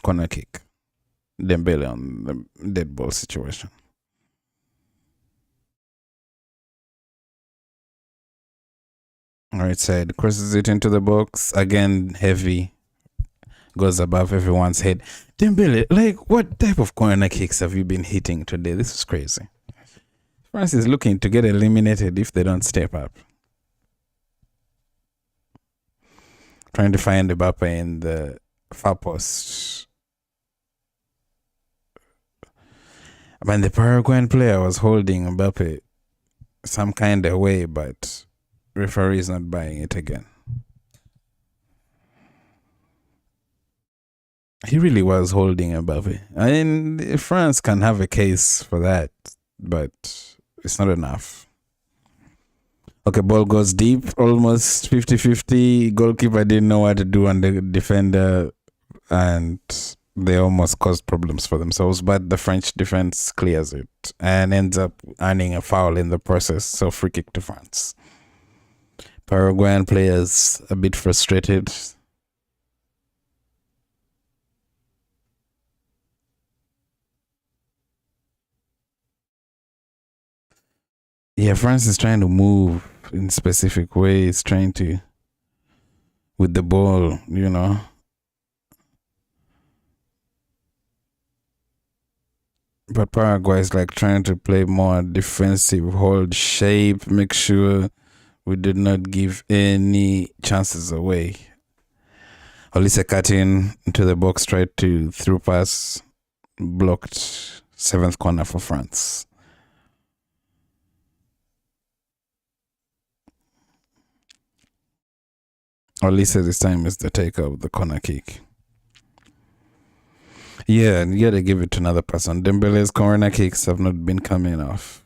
Corner kick. Dembélé on the dead ball situation. Right side crosses it into the box. Again, heavy. Goes above everyone's head. Dembélé, like, what type of corner kicks have you been hitting today? This is crazy. France is looking to get eliminated if they don't step up. Trying to find Mbappé in the far post. I mean, the Paraguayan player was holding Mbappé some kind of way, but referee is not buying it again. He really was holding Mbappé. I mean, France can have a case for that, but it's not enough. Okay, ball goes deep, almost 50-50. Goalkeeper didn't know what to do on the defender, and they almost caused problems for themselves, but the French defense clears it and ends up earning a foul in the process, so free kick to France. Paraguayan players a bit frustrated. Yeah, France is trying to move in specific ways, trying to with the ball, you know. But Paraguay is like trying to play more defensive, hold shape, make sure we did not give any chances away. Olise cut in into the box, tried to through pass, blocked, 7th corner for France. Olise this time is the taker of the corner kick. Yeah, and you gotta give it to another person. Dembele's corner kicks have not been coming off.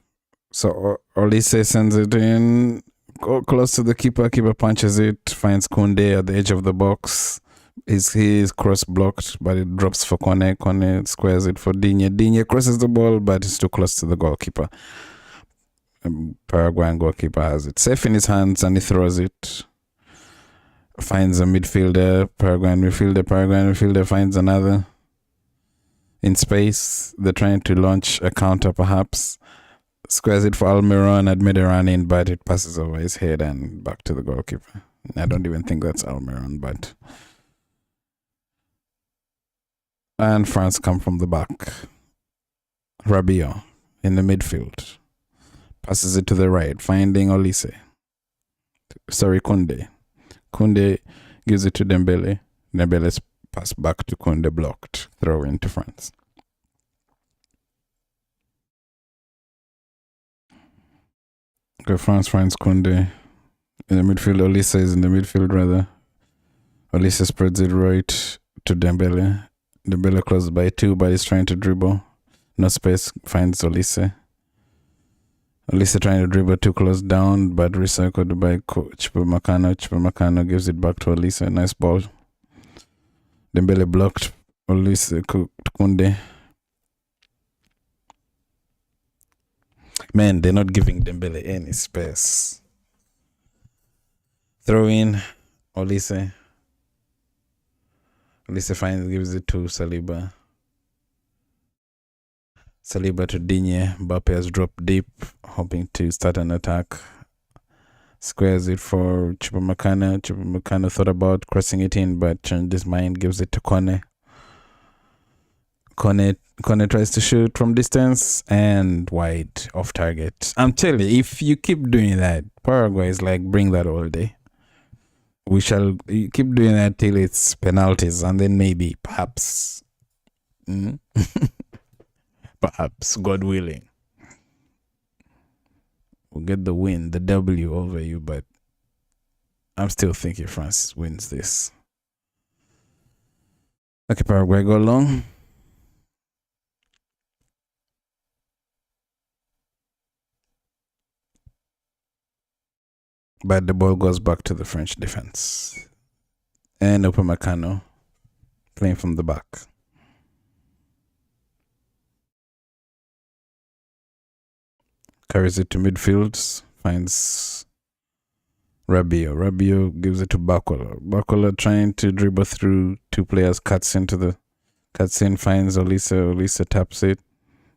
So Olise sends it in, close to the keeper. Keeper punches it, finds Koundé at the edge of the box. He is cross blocked, but it drops for Kone. Kone squares it for Digne. Digne crosses the ball, but it's too close to the goalkeeper. Paraguayan goalkeeper has it safe in his hands, and he throws it. Finds a midfielder. Paraguayan midfielder finds another in space. They're trying to launch a counter, perhaps. Squares it for Almiron, admit a run in, but it passes over his head and back to the goalkeeper. I don't even think that's Almiron, but. And France come from the back. Rabiot in the midfield. Passes it to the right, finding Olise. Sorry, Koundé. Koundé gives it to Dembélé. Dembélé's pass back to Koundé, blocked. Throw into France. Okay, France finds Koundé in the midfield. Olise is in the midfield, rather. Olise spreads it right to Dembélé. Dembélé close by 2, but he's trying to dribble. No space, finds Olise. Olise trying to dribble too close down, but recycled by Chupamecano. Chupamecano gives it back to Olise. Nice ball. Dembélé blocked. Olise Koundé. Man, they're not giving Dembélé any space. Throw in Olise. Olise finds, gives it to Saliba. Saliba to Digne. Mbappé has dropped deep, hoping to start an attack. Squares it for Chupamecano. Chupamecano thought about crossing it in, but changed his mind, gives it to Kone. Kone tries to shoot from distance and wide, off target. I'm telling you, if you keep doing that, Paraguay is like, bring that all day. We shall keep doing that till it's penalties, and then maybe, perhaps, perhaps, God willing, we'll get the win, the W over you, but I'm still thinking France wins this. Okay, Paraguay go long. But the ball goes back to the French defense. And Upamecano playing from the back. Carries it to midfield. Finds Rabiot. Rabiot gives it to Bacola. Bacola trying to dribble through 2 players. Cuts in, finds Olise. Olise taps it.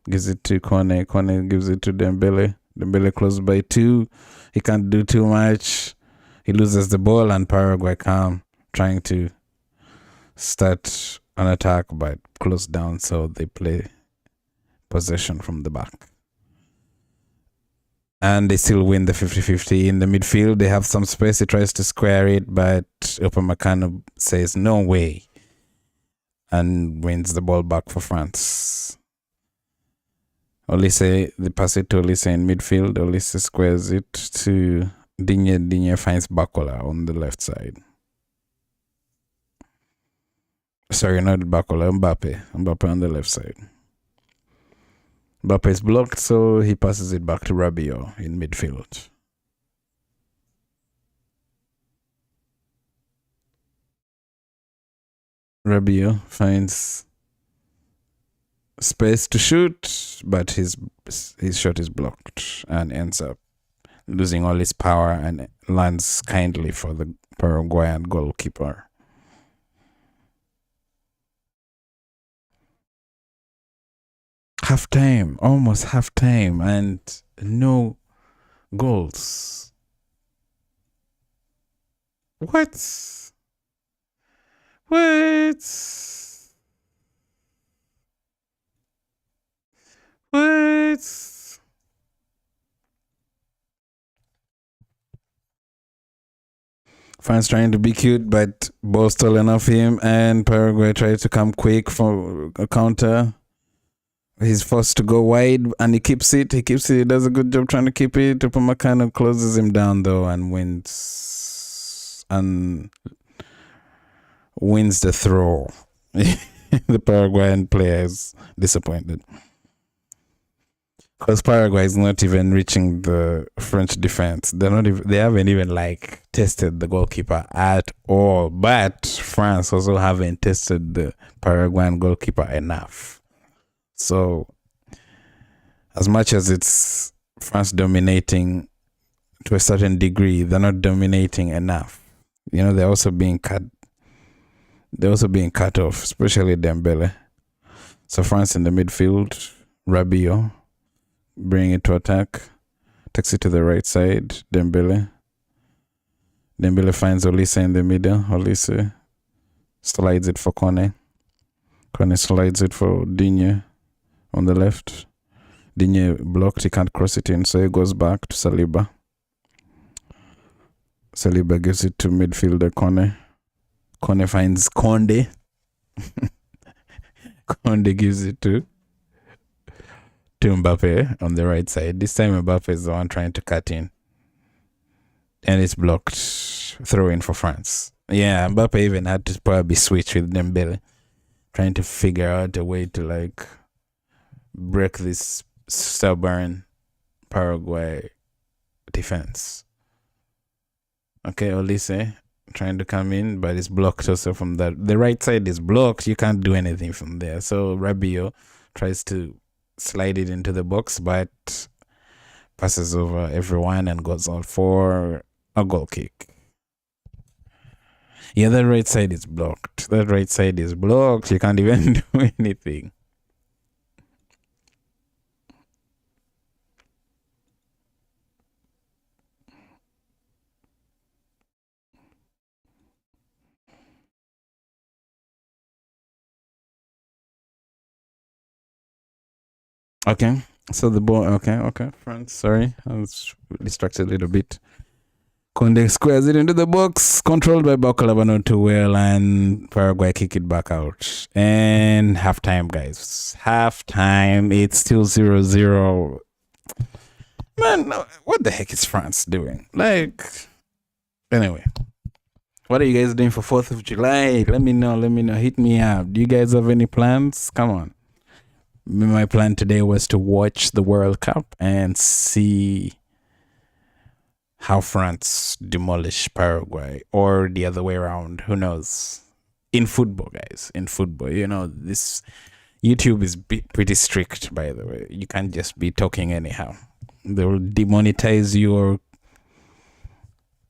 Gives it to Kone. Kone gives it to Dembélé. Dembélé close by 2. He can't do too much. He loses the ball, and Paraguay come trying to start an attack, but close down, so they play possession from the back. And they still win the 50-50. In the midfield, they have some space. He tries to square it, but Upamecano says, no way, and wins the ball back for France. Olise, they pass it to Olise in midfield. Olise squares it to Digne. Digne finds Bacola on the left side. Sorry, not Bacola, Mbappé. Mbappé on the left side. Mbappé is blocked, so he passes it back to Rabiot in midfield. Rabiot finds space to shoot, but his shot is blocked and ends up losing all his power and lands kindly for the Paraguayan goalkeeper. Half-time, almost half-time, and no goals. What? What? What? France trying to be cute, but ball stolen off him, and Paraguay tried to come quick for a counter. He's forced to go wide, and he keeps it. He keeps it. He does a good job trying to keep it. Upamecano closes him down though, and wins the throw. The Paraguayan player is disappointed because Paraguay is not even reaching the French defense. They're not even, they haven't even like tested the goalkeeper at all. But France also haven't tested the Paraguayan goalkeeper enough. So as much as it's France dominating to a certain degree, they're not dominating enough. You know, they're also being cut. They're also being cut off, especially Dembélé. So France in the midfield, Rabiot, bring it to attack, takes it to the right side, Dembélé. Dembélé finds Olise in the middle. Olise slides it for Kone. Kone slides it for Digne on the left. Digne blocked, he can't cross it in, so he goes back to Saliba. Saliba gives it to midfielder Kone. Kone finds Konde. Konde gives it to Mbappé on the right side. This time Mbappé is the one trying to cut in. And it's blocked. Throw in for France. Yeah, Mbappé even had to probably switch with Dembélé. Trying to figure out a way to like break this stubborn Paraguay defense. Okay, Olise trying to come in, but it's blocked also from that. The right side is blocked. You can't do anything from there. So Rabiot tries to slide it into the box, but passes over everyone and goes out for a goal kick. Yeah, that right side is blocked. That right side is blocked. You can't even do anything. Okay, so the ball. Okay. France, sorry, I was distracted a little bit. Konde squares it into the box, controlled by Bakalava not too well, and Paraguay kick it back out. And halftime, guys. Halftime, it's still 0-0. Man, what the heck is France doing? Like, anyway, what are you guys doing for 4th of July? Let me know. Hit me up. Do you guys have any plans? Come on. My plan today was to watch the World Cup and see how France demolish Paraguay, or the other way around. Who knows? In football, guys. In football, you know, this YouTube is pretty strict, by the way. You can't just be talking anyhow. They will demonetize you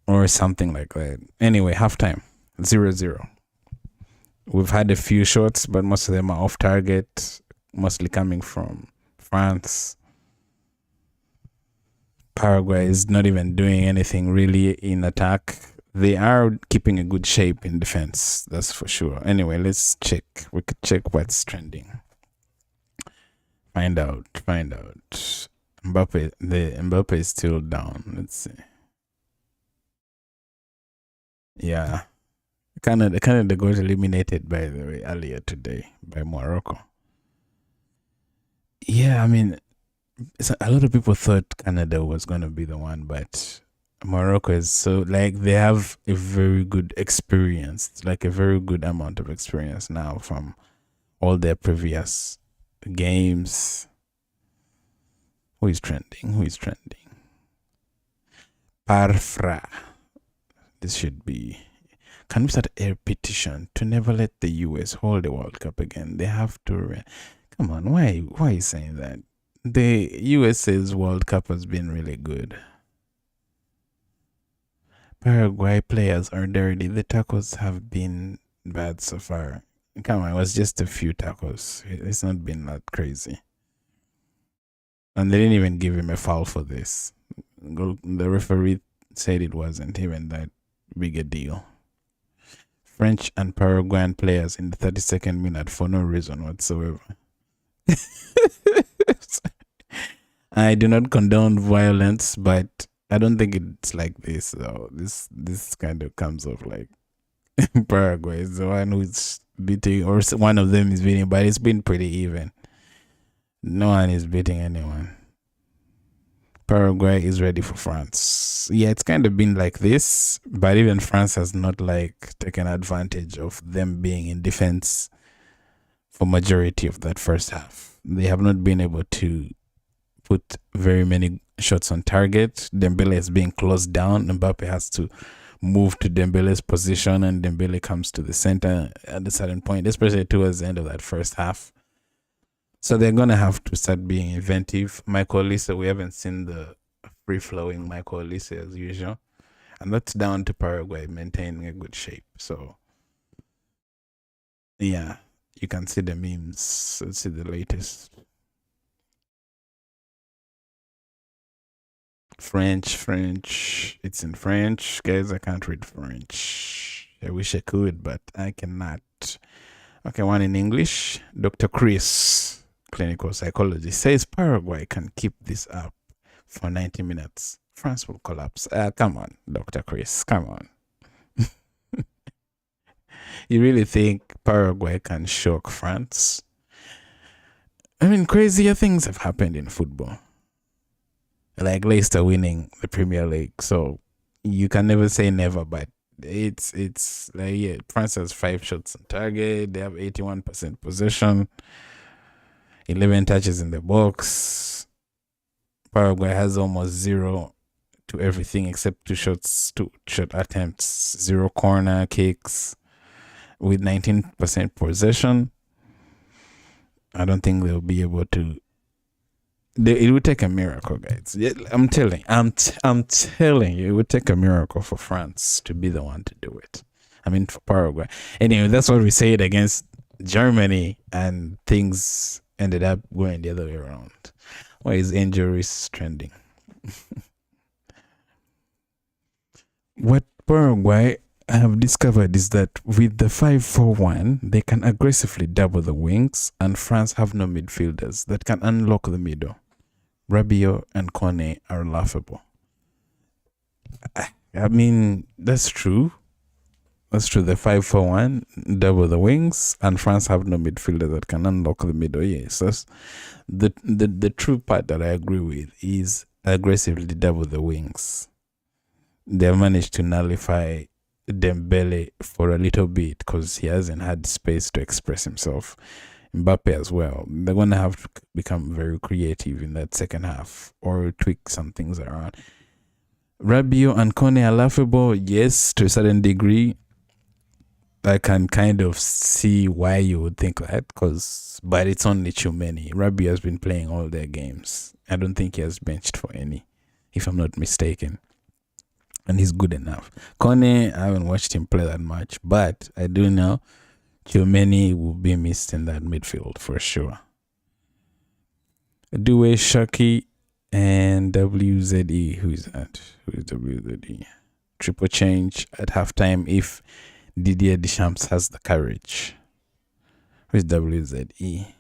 or something like that. Anyway, halftime, 0-0. We've had a few shots, but most of them are off target, mostly coming from France. Paraguay is not even doing anything really in attack. They are keeping a good shape in defense, that's for sure. Anyway, let's check. We could check what's trending. Find out. Mbappé is still down. Let's see. Yeah. Canada got eliminated, by the way, earlier today by Morocco. Yeah, I mean, a lot of people thought Canada was going to be the one, but Morocco is so, like, they have a very good experience, like a very good amount of experience now from all their previous games. Who is trending? Parfra. This should be. Can we start a petition to never let the US hold the World Cup again? They have to. Come on, why are you saying that? The USA's World Cup has been really good. Paraguay players are dirty. The tackles have been bad so far. Come on, it was just a few tackles. It's not been that crazy. And they didn't even give him a foul for this. The referee said it wasn't even that Bigger deal. French and Paraguayan players in the 32nd minute for no reason whatsoever. I do not condone violence, but I don't think it's like this though. This kind of comes off like Paraguay is the one who's beating, or one of them is beating, but it's been pretty even. No one is beating anyone. Paraguay is ready for France. Yeah, it's kind of been like this, but even France has not like taken advantage of them being in defense for majority of that first half. They have not been able to put very many shots on target. Dembélé is being closed down. Mbappé has to move to Dembele's position, and Dembélé comes to the center at a certain point, especially towards the end of that first half. So they're going to have to start being inventive. Michael Olise, we haven't seen the free-flowing Michael Olise as usual. And that's down to Paraguay maintaining a good shape. So, yeah, you can see the memes. Let's see the latest. French. It's in French. Guys, I can't read French. I wish I could, but I cannot. Okay, one in English. Dr. Chris, clinical psychologist, says Paraguay can keep this up for 90 minutes. France will collapse. Come on, Dr. Chris, come on. You really think Paraguay can shock France? I mean, crazier things have happened in football. Like Leicester winning the Premier League. So you can never say never, but it's like, yeah, France has 5 shots on target. They have 81% possession, 11 touches in the box. Paraguay has almost 0 to everything except 2 shot attempts, 0 corner kicks, with 19% possession. I don't think they'll be able to. It would take a miracle, guys. I'm telling you, it would take a miracle for France to be the one to do it. I mean, for Paraguay. Anyway, that's what we said against Germany, and things ended up going the other way around. Why is injuries trending? What Paraguay have discovered is that with the 5-4-1, they can aggressively double the wings, and France have no midfielders that can unlock the middle. Rabiot and Kone are laughable. I mean, that's true. That's true. The 5-4-1, double the wings, and France have no midfielder that can unlock the middle. Yes, that's the true part that I agree with is aggressively double the wings. They have managed to nullify Dembélé for a little bit because he hasn't had space to express himself. Mbappé as well. They're going to have to become very creative in that second half or tweak some things around. Rabiot and Kone are laughable, yes, to a certain degree. I can kind of see why you would think that, but it's only too many. Rabiot has been playing all their games. I don't think he has benched for any, if I'm not mistaken. And he's good enough. Kone, I haven't watched him play that much, but I do know Tchouameni will be missed in that midfield for sure. Due Shaki and WZE. Who is that? Who is WZE? Triple change at halftime if Didier Deschamps has the courage. Who is WZE?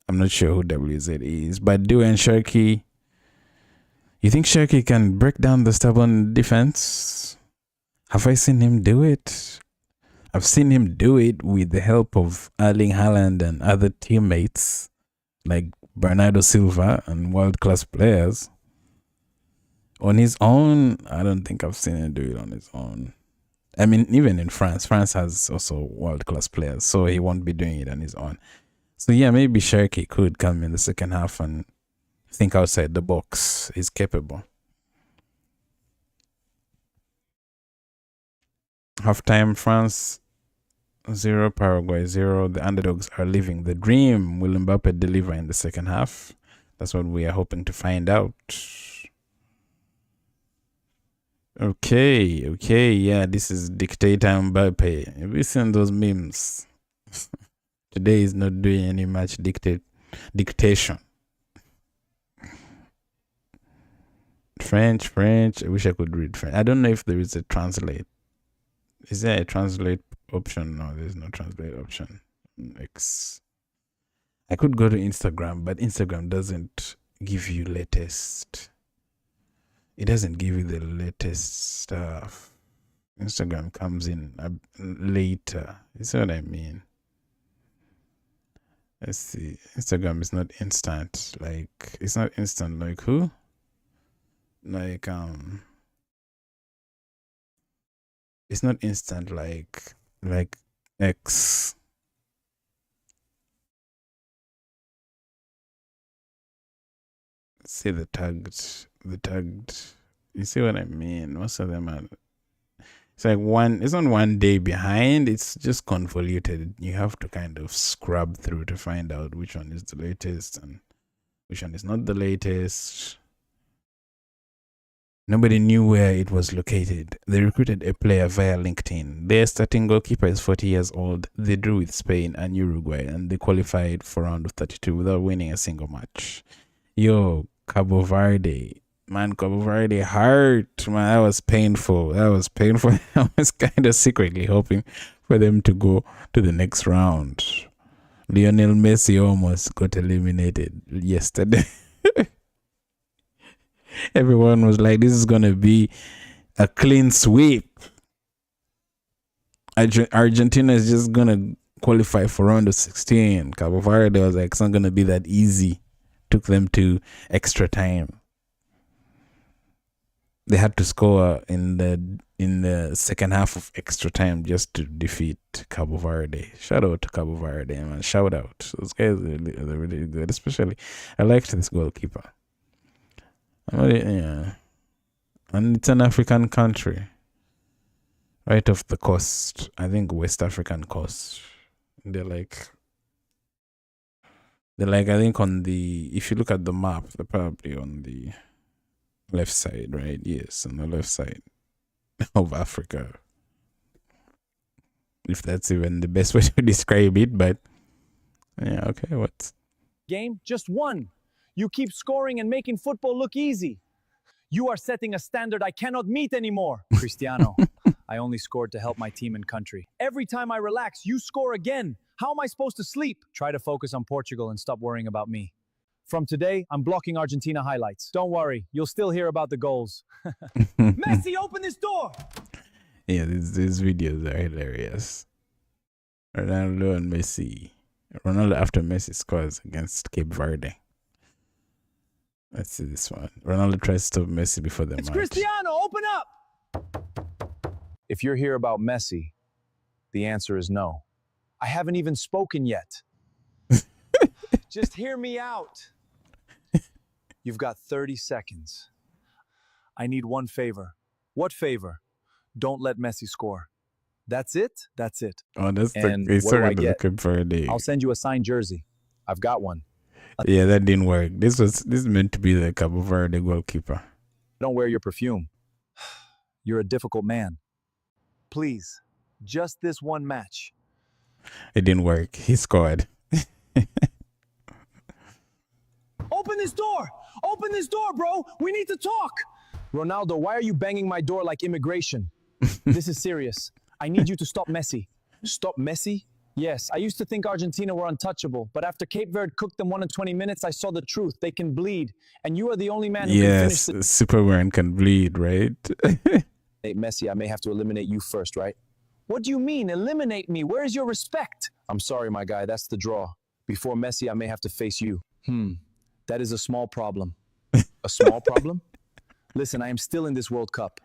I'm not sure who WZE is, but Due and Shaki. You think Shaki can break down the stubborn defense? Have I seen him do it? I've seen him do it with the help of Erling Haaland and other teammates like Bernardo Silva and world-class players. On his own, I don't think I've seen him do it on his own. I mean, even in France has also world-class players, so he won't be doing it on his own. So yeah, maybe Cherki could come in the second half and think outside the box. He's capable. Halftime, France 0, Paraguay 0. The underdogs are living the dream. Will Mbappé deliver in the second half? That's what we are hoping to find out. Okay, yeah, this is Dictator Mbappé. Have you seen those memes? Today is not doing any much dictation. French. I wish I could read French. I don't know if there is a translate. Is there a translate option? No, there's no translate option. I could go to Instagram, but Instagram doesn't give you latest. It doesn't give you the latest stuff. Instagram comes in later. You see what I mean? Let's see. Instagram is not instant. Like, it's not instant. Like who? Like, it's not instant like X. Let's see the tagged. You see what I mean? Most of them are. It's like it's not 1 day behind. It's just convoluted. You have to kind of scrub through to find out which one is the latest and which one is not the latest. Nobody knew where it was located. They recruited a player via LinkedIn. Their starting goalkeeper is 40 years old. They drew with Spain and Uruguay, and they qualified for round of 32 without winning a single match. Yo, Cabo Verde. Man, Cabo Verde hurt. Man, that was painful. I was kind of secretly hoping for them to go to the next round. Lionel Messi almost got eliminated yesterday. Everyone was like, this is going to be a clean sweep. Argentina is just going to qualify for round of 16. Cabo Verde was like, it's not going to be that easy. Took them to extra time. They had to score in the second half of extra time just to defeat Cabo Verde. Shout out to Cabo Verde, man. Shout out. Those guys are really good. Especially, I liked this goalkeeper. Yeah. And it's an African country. Right off the coast. I think West African coast. They're like, I think if you look at the map, they're probably on the left side, right? Yes, on the left side of Africa. If that's even the best way to describe it, but yeah, okay, what? Game, just one. You keep scoring and making football look easy. You are setting a standard I cannot meet anymore. Cristiano, I only scored to help my team and country. Every time I relax, you score again. How am I supposed to sleep? Try to focus on Portugal and stop worrying about me. From today, I'm blocking Argentina highlights. Don't worry, you'll still hear about the goals. Messi, open this door! Yeah, these videos are hilarious. Ronaldo and Messi. Ronaldo after Messi scores against Cape Verde. Let's see this one. Ronaldo tries to stop Messi before the match. It's Cristiano, open up! If you're here about Messi, the answer is no. I haven't even spoken yet. Just hear me out. You've got 30 seconds. I need one favor. What favor? Don't let Messi score. That's it? That's it. Oh, that's and the what do I get? Cape Verde. I'll send you a signed jersey. I've got one. Yeah, that didn't work. This is meant to be the Cabo Verde goalkeeper. Don't wear your perfume. You're a difficult man. Please, just this one match. It didn't work. He scored. Open this door! Open this door, bro! We need to talk! Ronaldo, why are you banging my door like immigration? This is serious. I need you to stop Messi. Stop Messi? Yes, I used to think Argentina were untouchable, but after Cape Verde cooked them 1 in 20 minutes, I saw the truth. They can bleed, and you are the only man who can finish the... Superman can bleed, right? Hey, Messi, I may have to eliminate you first, right? What do you mean, eliminate me? Where is your respect? I'm sorry, my guy, that's the draw. Before Messi, I may have to face you. That is a small problem. A small problem? Listen, I am still in this World Cup,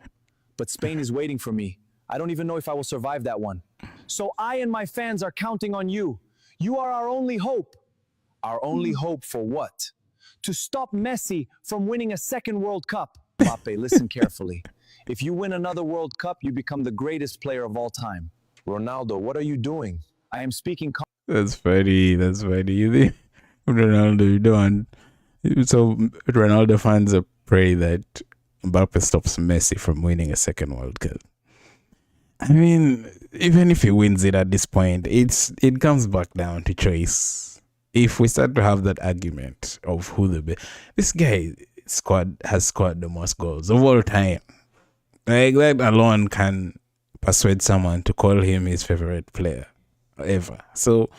but Spain is waiting for me. I don't even know if I will survive that one. So I and my fans are counting on you. You are our only hope. Our only hope for what? To stop Messi from winning a second World Cup. Mbappé, listen carefully. If you win another World Cup, you become the greatest player of all time. Ronaldo, what are you doing? I am speaking... That's funny. That's funny. You think Ronaldo, you don't... So Ronaldo fans pray that Mbappé stops Messi from winning a second World Cup. I mean, even if he wins it at this point, it comes back down to choice. If we start to have that argument of who this guy, has scored the most goals of all time. Like that alone can persuade someone to call him his favorite player ever. So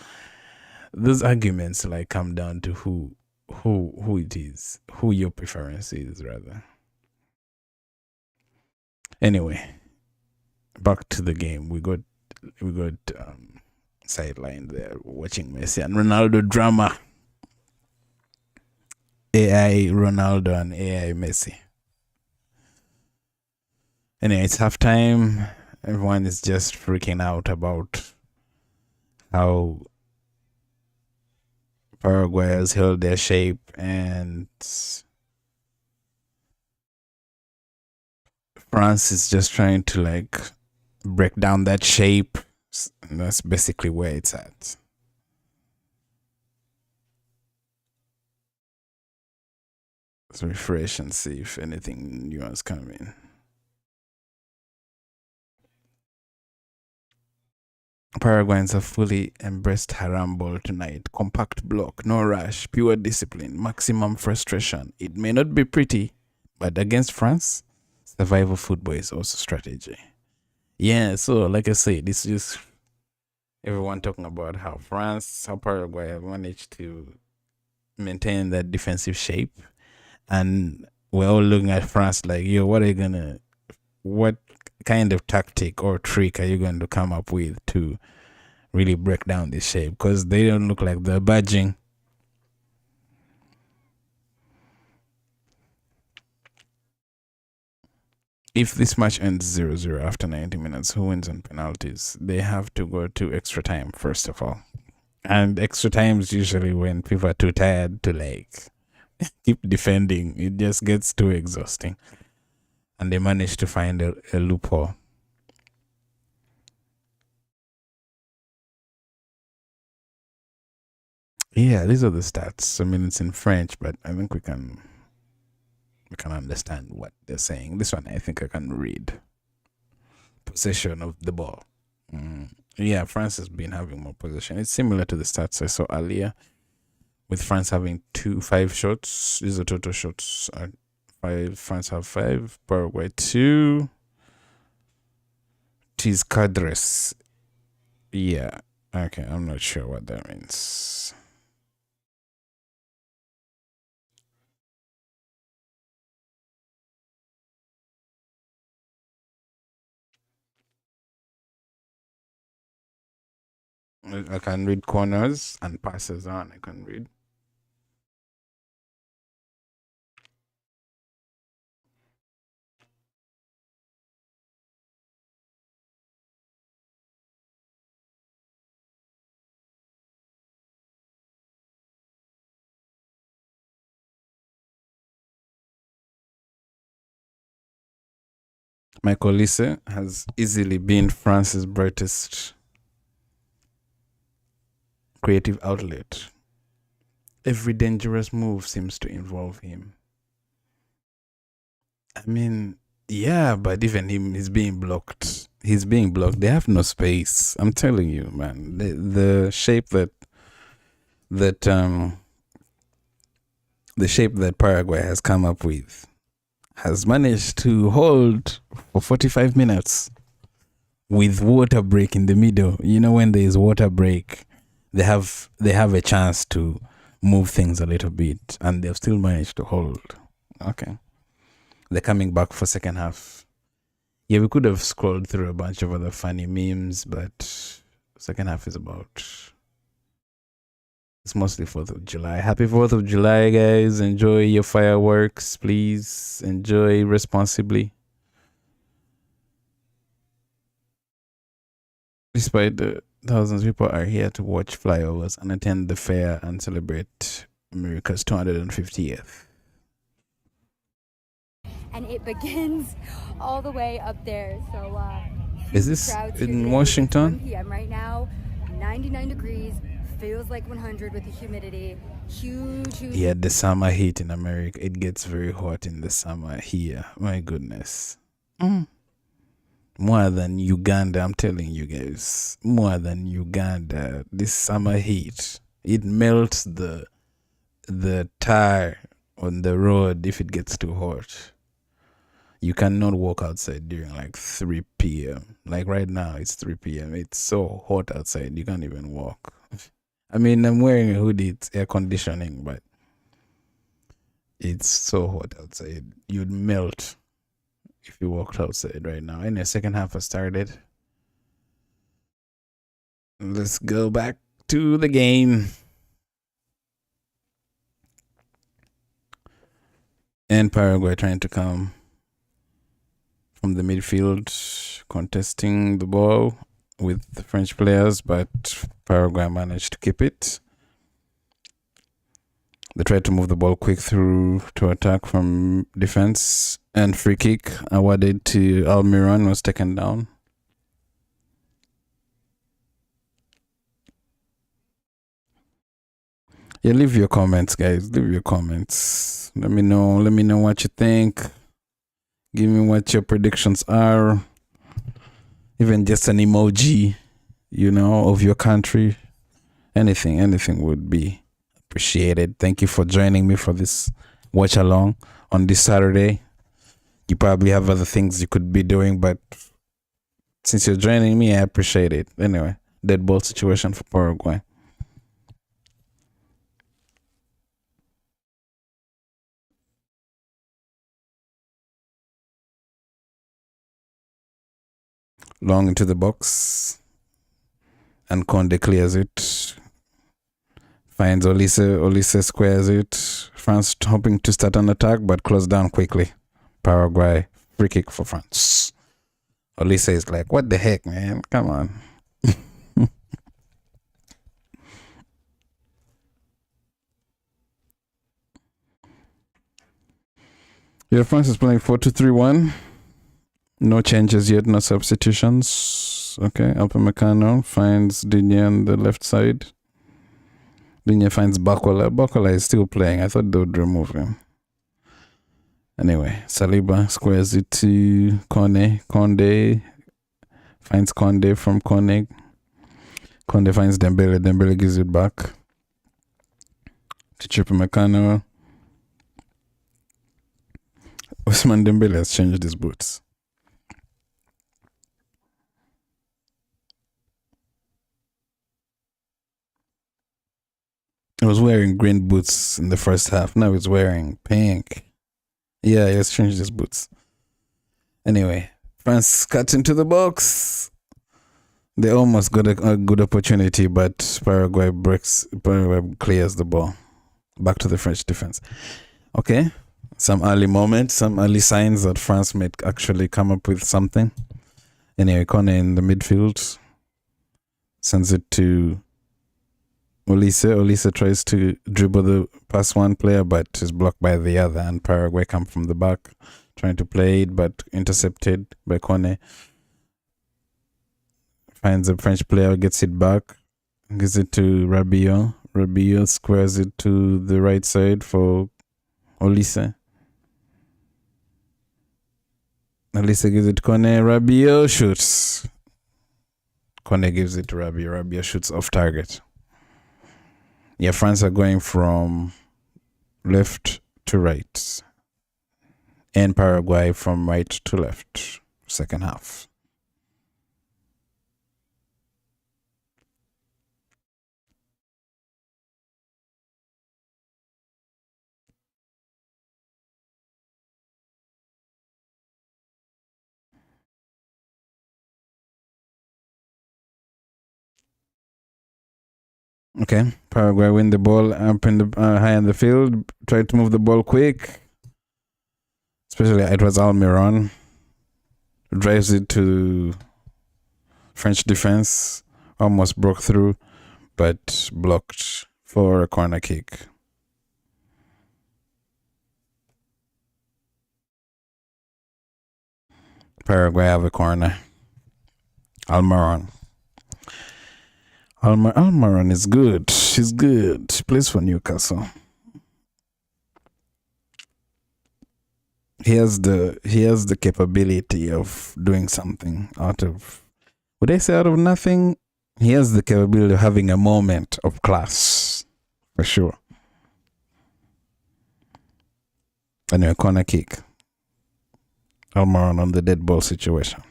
those arguments like come down to who it is, who your preference is rather. Anyway, back to the game. We got sidelined there watching Messi and Ronaldo drama. AI Ronaldo and AI Messi. Anyway, it's halftime. Everyone is just freaking out about how Paraguay has held their shape, and France is just trying to like break down that shape. And that's basically where it's at. Let's refresh and see if anything new has come in. Paraguayans have fully embraced haram ball tonight. Compact block, no rush, pure discipline, maximum frustration. It may not be pretty, but against France, survival football is also strategy. Yeah, so like I said, this is everyone talking about how Paraguay have managed to maintain that defensive shape. And we're all looking at France like, yo, what kind of tactic or trick are you going to come up with to really break down this shape? Because they don't look like they're budging. If this match ends 0-0 after 90 minutes, who wins on penalties? They have to go to extra time, first of all. And extra time is usually when people are too tired to like keep defending. It just gets too exhausting. And they managed to find a loophole. Yeah, these are the stats. I mean, it's in French, but I think we can understand what they're saying. This one, I think I can read. Possession of the ball. Yeah, France has been having more possession. It's similar to the stats I saw earlier, with France having 5 shots. These are total shots. 5. France have 5. Paraguay 2. Tis cadres. Yeah. Okay, I'm not sure what that means. I can read corners and passes on. I can read. Michael Olise has easily been France's brightest creative outlet. Every dangerous move seems to involve him. I mean, yeah, but even him, he's being blocked. He's being blocked. They have no space. I'm telling you, man. The shape that Paraguay has come up with has managed to hold for 45 minutes with water break in the middle. You know, when there is water break, they have a chance to move things a little bit, and they've still managed to hold. Okay. They're coming back for second half. Yeah, we could have scrolled through a bunch of other funny memes, but second half is about... It's mostly 4th of July. Happy 4th of July, guys. Enjoy your fireworks. Please enjoy responsibly. Despite the thousands of people are here to watch flyovers and attend the fair and celebrate America's 250th. And it begins all the way up there. So is this in Washington? 1 p.m. right now, 99 degrees, feels like 100 with the humidity. Huge. Yeah, the summer heat in America. It gets very hot in the summer here. My goodness. More than Uganda, I'm telling you guys. More than Uganda. This summer heat, it melts the tar on the road if it gets too hot. You cannot walk outside during like 3 p.m. Like right now, it's 3 p.m. It's so hot outside, you can't even walk. I mean, I'm wearing a hoodie, it's air conditioning, but it's so hot outside. You'd melt if you walked outside right now. And the second half has started. Let's go back to the game. And Paraguay trying to come from the midfield, contesting the ball with the French players, but Paraguay managed to keep it. They tried to move the ball quick through to attack from defense, and free kick awarded to Almiron was taken down. Yeah, leave your comments, guys. Leave your comments. Let me know. Let me know what you think. Give me what your predictions are. Even just an emoji, you know, of your country. Anything would be appreciated. Thank you for joining me for this watch along on this Saturday. You probably have other things you could be doing, but since you're joining me, I appreciate it. Anyway, dead ball situation for Paraguay. Long into the box, and Conde clears it. Finds Olise. Olise squares it. France hoping to start an attack, but closed down quickly. Paraguay free kick for France. Olise is like, what the heck, man? Come on. Yeah, France is playing 4-2-3-1. No changes yet, no substitutions. Okay, Upamecano finds Digne on the left side. Digne finds Bakola. Bakola is still playing. I thought they would remove him. Anyway, Saliba squares it to Kone. Conde finds Conde from Kone. Conde finds Dembele. Dembele gives it back to Upamecano. Ousmane Dembele has changed his boots. He was wearing green boots in the first half. Now he's wearing pink. Yeah, he has changed his boots. Anyway, France cuts into the box. They almost got a good opportunity, but Paraguay clears the ball. Back to the French defense. Okay, some early moments, some early signs that France might actually come up with something. Anyway, Kone in the midfield sends it to Olise. Olise tries to dribble past one player, but is blocked by the other, and Paraguay come from the back trying to play it, but intercepted by Kone. Finds a French player, gets it back, gives it to Rabiot. Rabiot squares it to the right side for Olise. Olise gives it to Kone. Rabiot shoots. Kone gives it to Rabiot. Rabiot shoots off target. Yeah, France are going from left to right, and Paraguay from right to left, second half. Okay, Paraguay win the ball up in the high in the field. Tried to move the ball quick. Especially it was Almiron. Drives it to French defense. Almost broke through, but blocked for a corner kick. Paraguay have a corner. Almiron. Almiron is good. She's good. She plays for Newcastle. He has the capability of doing something out of, would I say out of nothing? He has the capability of having a moment of class, for sure. Anyway, corner kick. Almiron on the dead ball situation.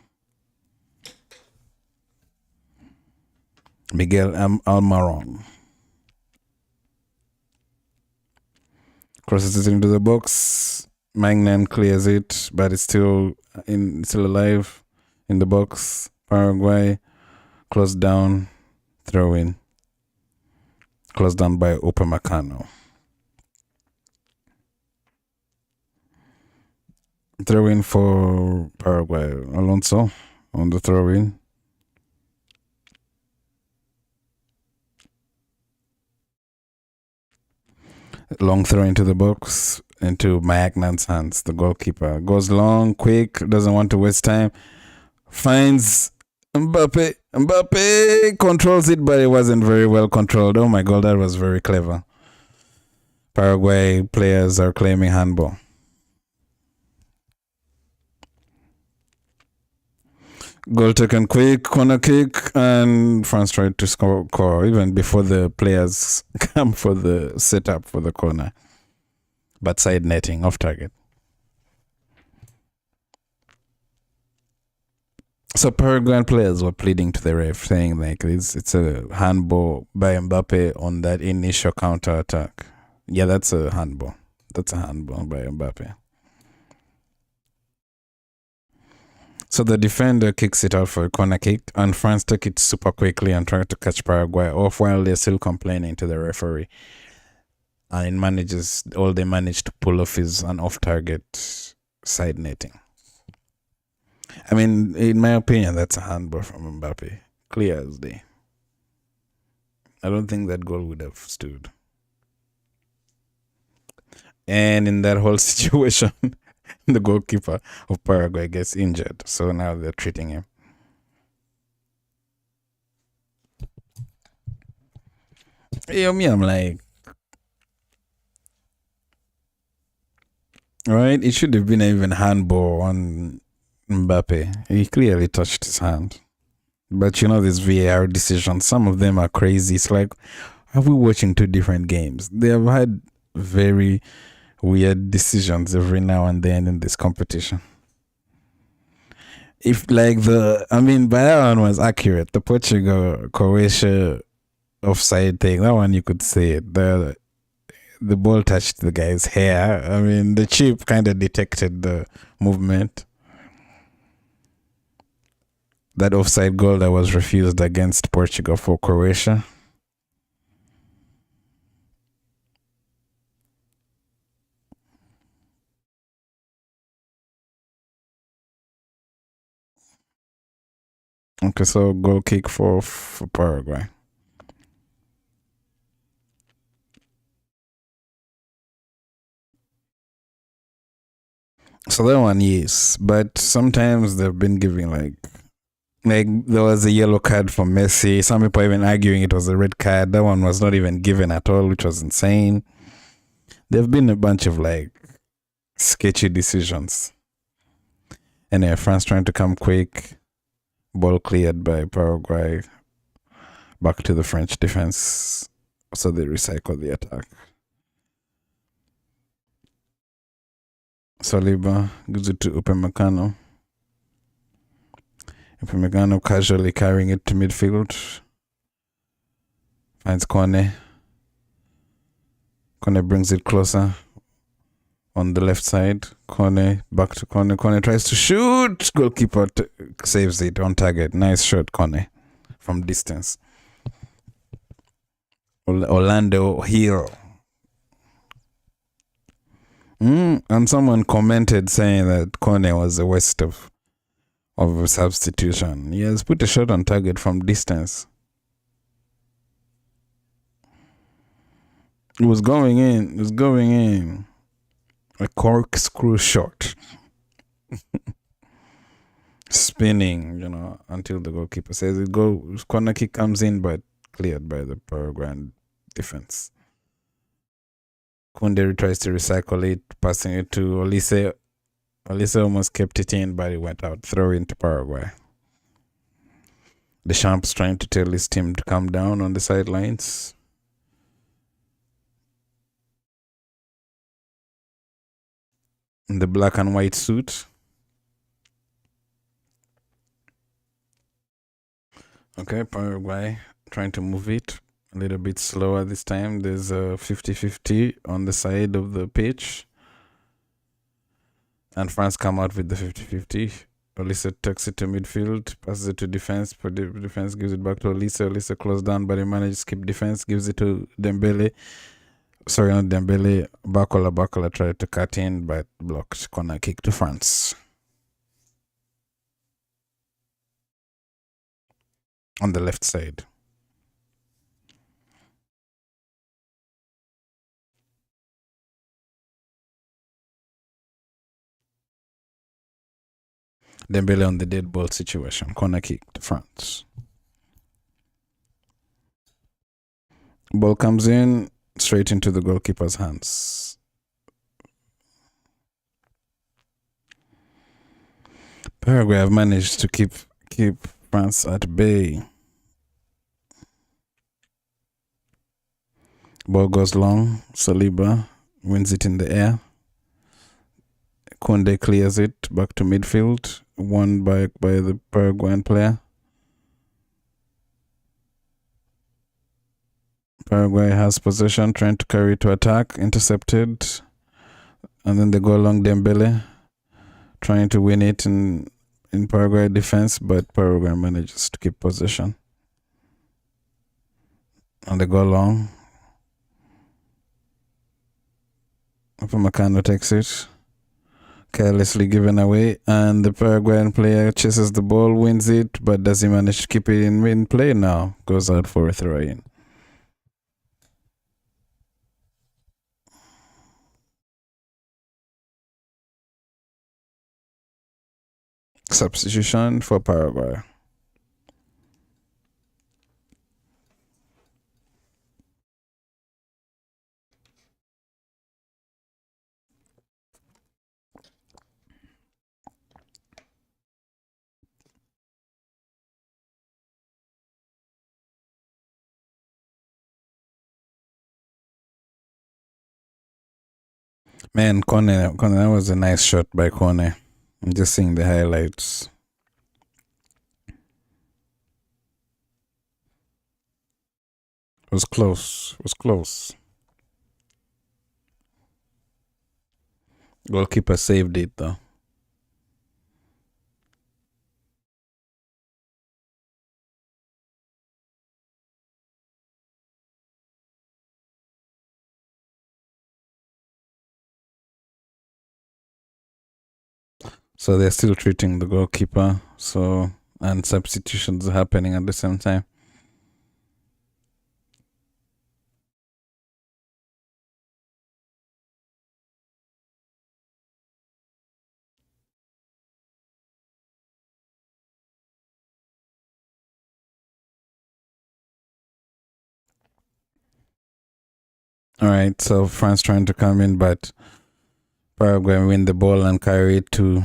Miguel Almiron crosses it into the box. Magnan clears it, but it's still alive in the box. Paraguay closed down, throw in. Closed down by Upamecano. Throw in for Paraguay. Alonso on the throw in. Long throw into the box, into Magnan's hands. The goalkeeper goes long, quick, doesn't want to waste time. Finds Mbappé. Mbappé controls it, but it wasn't very well controlled. Oh my God, that was very clever. Paraguay players are claiming handball. Goal taken quick, corner kick, and France tried to score even before the players come for the setup for the corner. But side netting, off target. So Paraguayan players were pleading to the ref, saying like it's a handball by Mbappe on that initial counter attack. Yeah, that's a handball. That's a handball by Mbappe. So the defender kicks it out for a corner kick, and France took it super quickly and tried to catch Paraguay off while they're still complaining to the referee. And all they managed to pull off is an off-target side netting. I mean, in my opinion, that's a handball from Mbappe. Clear as day. I don't think that goal would have stood. And in that whole situation, the goalkeeper of Paraguay gets injured. So now they're treating him. I'm like, right? It should have been an even handball on Mbappe. He clearly touched his hand. But you know, these VAR decisions, some of them are crazy. It's like, are we watching two different games? They have had very weird decisions every now and then in this competition. If like but that one was accurate. The Portugal Croatia offside thing, that one you could say it. The ball touched the guy's hair. I mean, the chip kind of detected the movement. That offside goal that was refused against Portugal for Croatia. Okay, so goal kick for Paraguay. So that one, yes. But sometimes they've been giving like there was a yellow card for Messi. Some people even arguing it was a red card. That one was not even given at all, which was insane. There've been a bunch of like sketchy decisions. Anyway, France trying to come quick. Ball cleared by Paraguay. Back to the French defense. So they recycle the attack. Saliba gives it to Upamecano. Upamecano casually carrying it to midfield. Finds Kone. Kone brings it closer on the left side. Kone back to Kone. Kone tries to shoot. Goalkeeper saves it on target. Nice shot, Kone, from distance. Orlando hero. And someone commented saying that Kone was a waste of a substitution. He has put a shot on target from distance. It was going in. It was going in. A corkscrew shot. Spinning, until the goalkeeper says it goes. Corner kick comes in, but cleared by the Paraguayan defense. Koundé tries to recycle it, passing it to Olise. Olise almost kept it in, but it went out. Throw into Paraguay. Deschamps trying to tell his team to come down on the sidelines. in the black and white suit. Okay, Paraguay trying to move it a little bit slower this time. There's a 50-50 on the side of the pitch. And France come out with the 50-50. Olise takes it to midfield, passes it to defense, but the defense gives it back to Olise. Olise closed down, but he manages to skip defense, gives it to Dembélé. Sorry, not Dembélé. Bakola tried to cut in, but blocked. Corner kick to France. On the left side. Dembélé on the dead ball situation. Corner kick to France. Ball comes in straight into the goalkeeper's hands. Paraguay have managed to keep France at bay. Ball goes long. Saliba wins it in the air. Conde clears it back to midfield. Won by the Paraguayan player. Paraguay has possession, trying to carry to attack, intercepted. And then they go along Dembélé, trying to win it in Paraguay defense, but Paraguay manages to keep possession. And they go long. Upamecano takes it. Carelessly given away, and the Paraguayan player chases the ball, wins it, but does he manage to keep it in play now? Goes out for a throw-in. Substitution for Paraguay. Man, Kone, that was a nice shot by Kone. I'm just seeing the highlights. It was close. It was close. Goalkeeper saved it though. So they're still treating the goalkeeper. So, and substitutions are happening at the same time. All right, so France trying to come in, but Paraguay win the ball and carry it to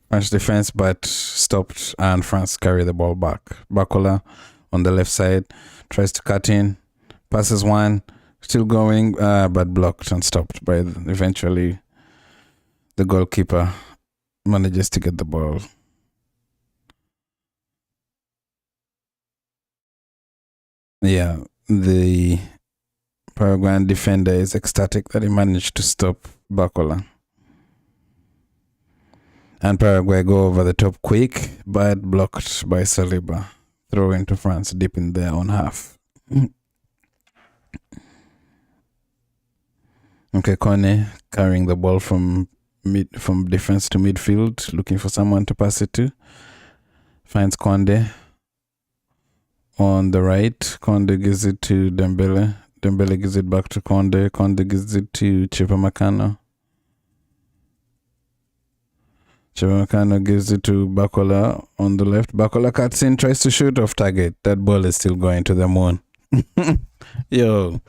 French defense, but stopped, and France carry the ball back. Bakola on the left side tries to cut in, passes one, still going, but blocked and stopped by eventually the goalkeeper manages to get the ball. Yeah, the Paraguayan defender is ecstatic that he managed to stop Bakola. And Paraguay go over the top quick, but blocked by Saliba. Throw into France deep in their own half. Okay, Kone carrying the ball from defense to midfield, looking for someone to pass it to. Finds Conde on the right. Conde gives it to Dembélé. Dembélé gives it back to Conde. Conde gives it to Upamecano. Upamecano gives it to Bakola on the left. Bakola cuts in, tries to shoot off target. That ball is still going to the moon. Yo,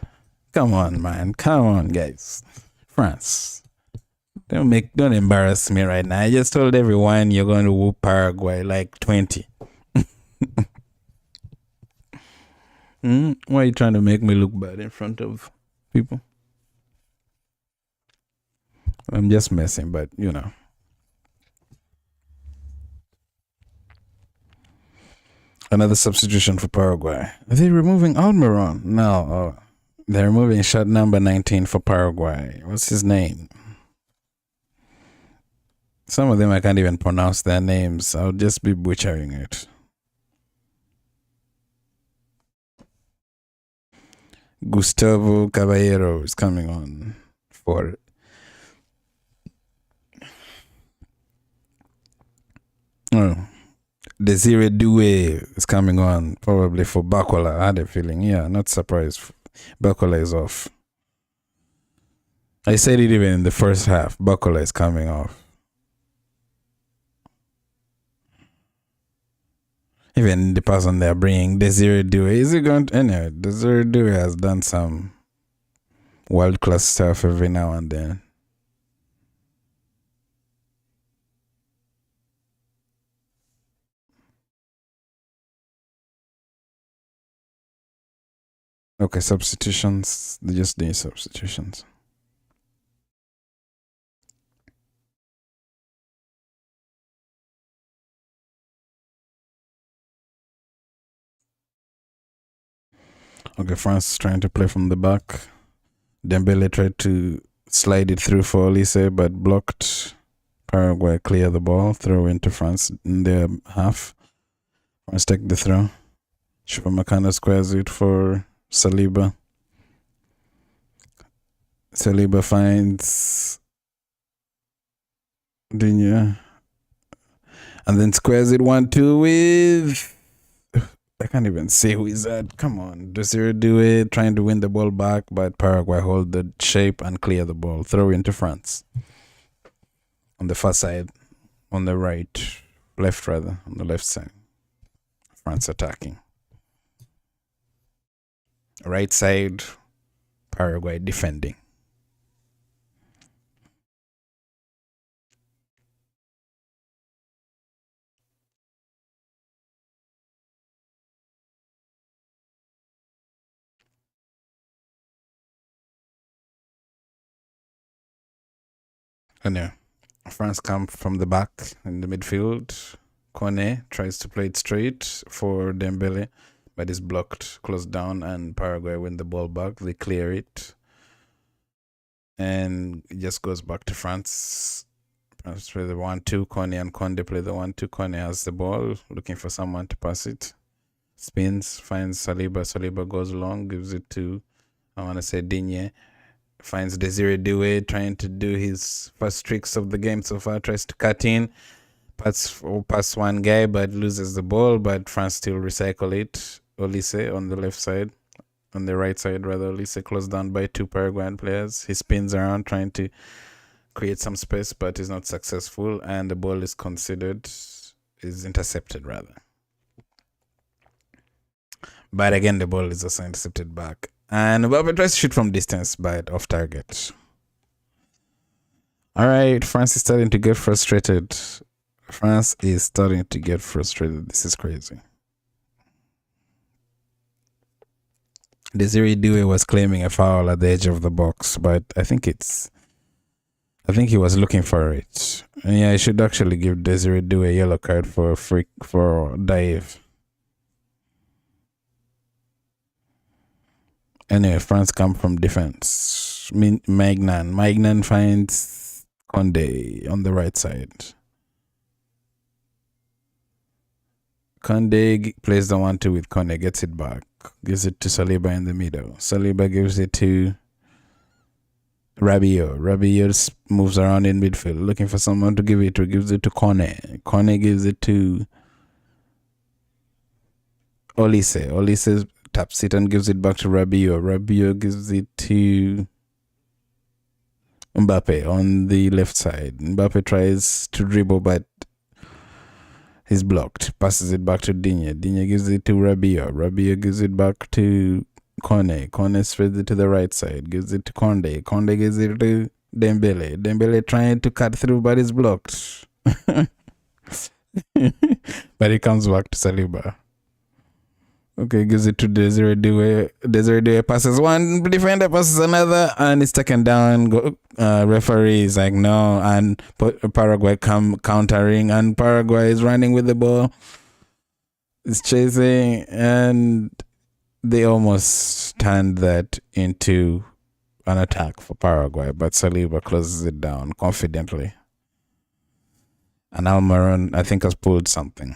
come on, man. Come on, guys. France. Don't embarrass me right now. I just told everyone you're going to whoop Paraguay like 20. Why are you trying to make me look bad in front of people? I'm just messing, but you know. Another substitution for Paraguay. Are they removing Almiron? No. They're removing shot number 19 for Paraguay. What's his name? Some of them I can't even pronounce their names. I'll just be butchering it. Gustavo Caballero is coming on for Desire Doué is coming on probably for Bacola. I had a feeling. Yeah, not surprised. Bacola is off. I said it even in the first half. Bacola is coming off. Even the person they're bringing, Desire Doué. Is he going to? Anyway, Desire Doué has done some world class stuff every now and then. Okay, substitutions. They just doing substitutions. Okay, France is trying to play from the back. Dembélé tried to slide it through for Olise, but blocked. Paraguay clear the ball, throw into France in their half. France take the throw. Chupamacana squares it for Saliba. Saliba finds Digne. And then squares it 1-2 with... I can't even say who is that. Come on. Desire Doué trying to win the ball back, but Paraguay hold the shape and clear the ball. Throw into France. On the far side. On the right. Left rather. On the left side. France attacking. Right side. Paraguay defending. And yeah, France come from the back in the midfield. Kone tries to play it straight for Dembélé, but is blocked, closed down, and Paraguay win the ball back. They clear it. And it just goes back to France. France play the 1-2. Kone and Conde play the 1-2. Kone has the ball, looking for someone to pass it. Spins, finds Saliba. Saliba goes long, gives it to, I want to say, Digne. Finds Desire Doué trying to do his first tricks of the game so far. Tries to cut in. Pass one guy, but loses the ball. But France still recycle it. Olise on the left side. On the right side, rather. Olise closed down by two Paraguayan players. He spins around trying to create some space, but is not successful. And the ball is intercepted, rather. But again, the ball is also intercepted back. And Mbappé tries to shoot from distance, but off target. All right, France is starting to get frustrated. France is starting to get frustrated. This is crazy. Desire Doué was claiming a foul at the edge of the box, but I think he was looking for it. And yeah, I should actually give Desire Doué a yellow card for dive. Anyway, France come from defense. Magnan finds Conde on the right side. Conde plays the 1-2 with Conde, gets it back. Gives it to Saliba in the middle. Saliba gives it to Rabiot. Rabiot moves around in midfield, looking for someone to give it to. Gives it to Kone. Kone gives it to Olise. Olise taps it and gives it back to Rabiot. Rabiot gives it to Mbappé on the left side. Mbappé tries to dribble, but he's blocked. Passes it back to Digne. Digne gives it to Rabiot. Rabiot gives it back to Kone. Kone spreads it to the right side. Gives it to Conde. Conde gives it to Dembélé. Dembélé trying to cut through, but is blocked. But it comes back to Saliba. Okay, gives it to Desiree Due. Desiree Due passes one defender, passes another, and it's taken down. Referee is like, no, and Paraguay come countering, and Paraguay is running with the ball. It's chasing, and they almost turned that into an attack for Paraguay, but Saliba closes it down confidently. And Almiron, I think, has pulled something.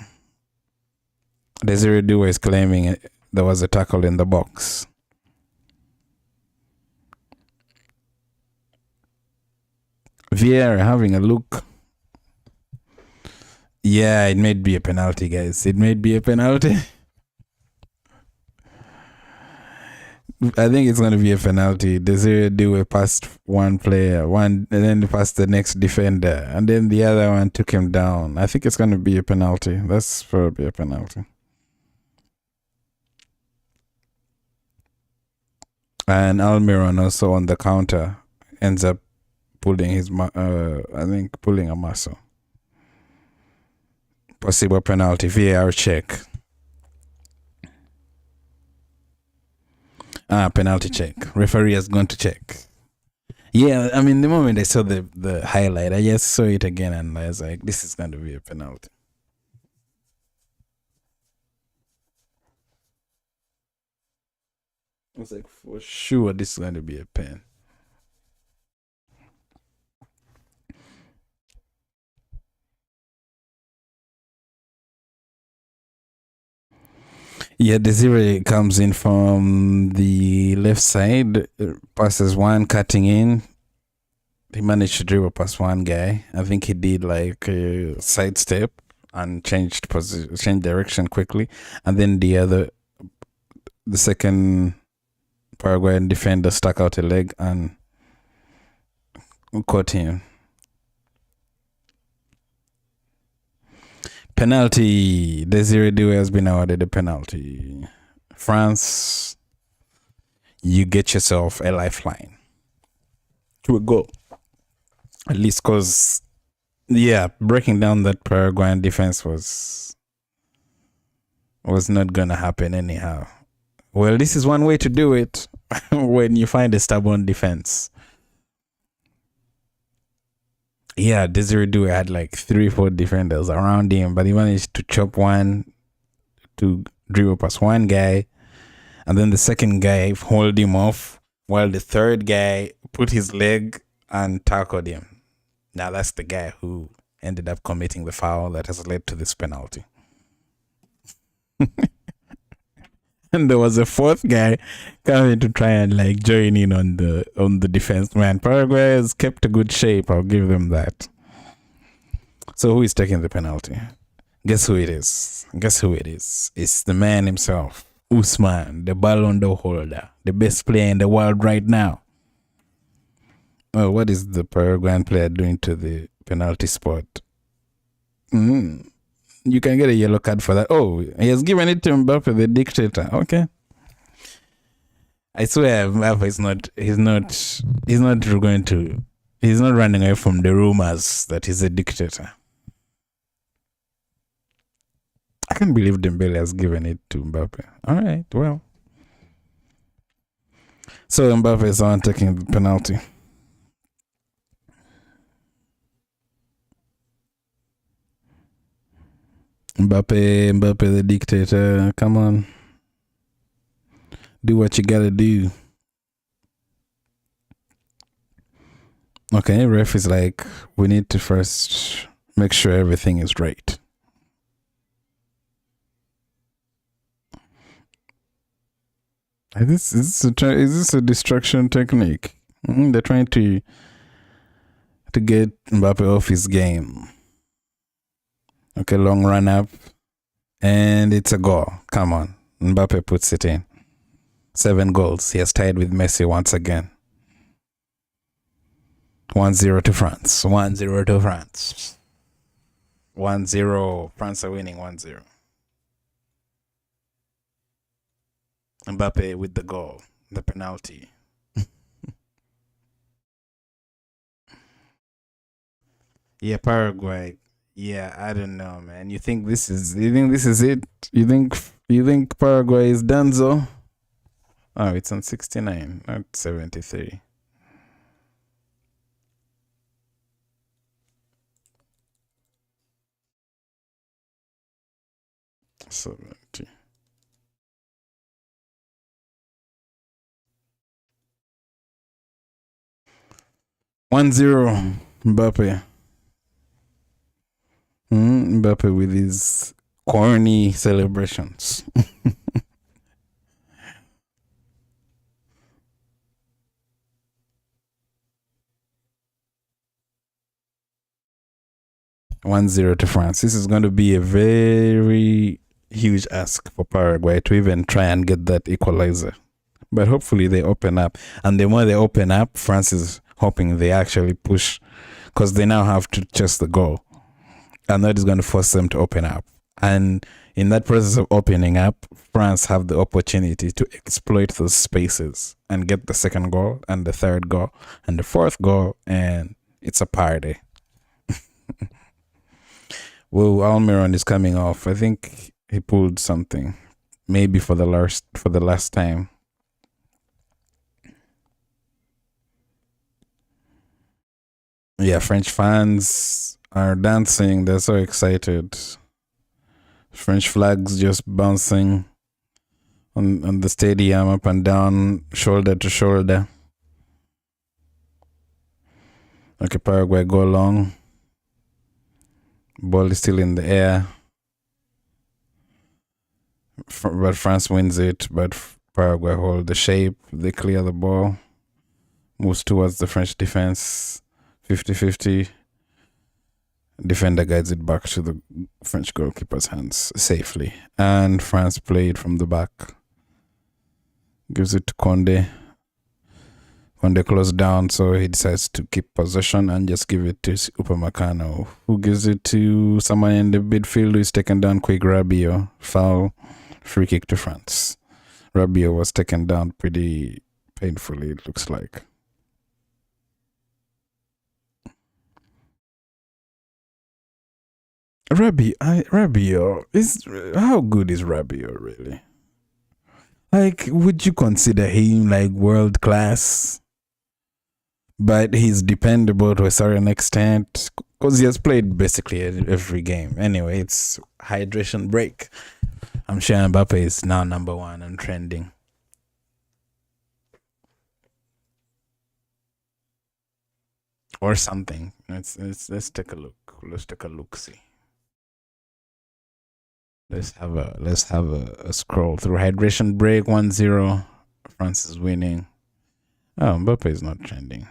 Desiree Due is claiming there was a tackle in the box. Vieira having a look. Yeah, it may be a penalty, guys. It may be a penalty. I think it's going to be a penalty. Desiree Due passed one player, and then passed the next defender, and then the other one took him down. I think it's going to be a penalty. That's probably a penalty. And Almiron also on the counter ends up pulling his, pulling a muscle. Possible penalty, VAR check. Penalty check. Referee has gone to check. Yeah, I mean, the moment I saw the highlight, I just saw it again and I was like, this is going to be a penalty. I was like, for sure, this is going to be a pen. Yeah, Desiree comes in from the left side, passes one, cutting in. He managed to dribble past one guy. I think he did like a sidestep and changed direction quickly. And then the second Paraguayan defender stuck out a leg and caught him. Penalty. Desiree Due has been awarded a penalty. France, you get yourself a lifeline to a goal. At least because, yeah, breaking down that Paraguayan defense was not going to happen anyhow. Well, this is one way to do it when you find a stubborn defense. Yeah, Desiree Due had like 3-4 defenders around him, but he managed to chop one, to dribble past one guy, and then the second guy hold him off, while the third guy put his leg and tackled him. Now that's the guy who ended up committing the foul that has led to this penalty. And there was a fourth guy coming to try and like join in on the defense. Man, Paraguay has kept a good shape. I'll give them that. So who is taking the penalty? Guess who it is? Guess who it is? It's the man himself, Usman, the Ballon d'Or holder, the best player in the world right now. Oh, what is the Paraguayan player doing to the penalty spot? You can get a yellow card for that. Oh, he has given it to Mbappé, the dictator. Okay. I swear Mbappé he's not running away from the rumors that he's a dictator. I can't believe Dembélé has given it to Mbappé. All right, well. So Mbappé is on taking the penalty. Mbappé the dictator. Come on. Do what you gotta do. Okay, ref is like, we need to first make sure everything is right. Is this a distraction technique? They're trying to get Mbappé off his game. Okay, long run up. And it's a goal. Come on. Mbappé puts it in. 7 goals. He has tied with Messi once again. 1-0 to France. 1-0 to France. 1-0. France are winning 1-0. Mbappé with the goal. The penalty. Yeah, Paraguay. Yeah, I don't know, man. You think this is it? You think You think Paraguay is done, so? Oh, it's on 69, not 73. $70. 1-0 Mbappé. Mbappé with his corny celebrations. One zero to France. This is going to be a very huge ask for Paraguay to even try and get that equalizer. But hopefully they open up. And the more they open up, France is hoping they actually push, because they now have to chase the goal. And that is going to force them to open up. And in that process of opening up, France have the opportunity to exploit those spaces and get the second goal and the third goal and the fourth goal, and it's a party. Well, Almiron is coming off. I think he pulled something, maybe for the last time. Yeah, French fans are dancing. They're so excited. French flags just bouncing on the stadium, up and down, shoulder to shoulder. Okay, Paraguay go long. Ball is still in the air. But France wins it, but Paraguay hold the shape. They clear the ball. Moves towards the French defense. 50-50. Defender guides it back to the French goalkeeper's hands safely. And France played from the back. Gives it to Conde. Conde closed down, so he decides to keep possession and just give it to Upamecano, who gives it to someone in the midfield who is taken down quick. Rabiot. Foul. Free kick to France. Rabiot was taken down pretty painfully, it looks like. Rabiot is, how good is Rabiot really? Like, would you consider him like world class? But he's dependable to a certain extent because he has played basically every game. Anyway, it's hydration break. I'm sure Mbappé is now number one and trending. Or something. Let's take a look. Let's take a look. See. Let's have a scroll through. Hydration break 1-0. France is winning. Oh, Mbappé is not trending.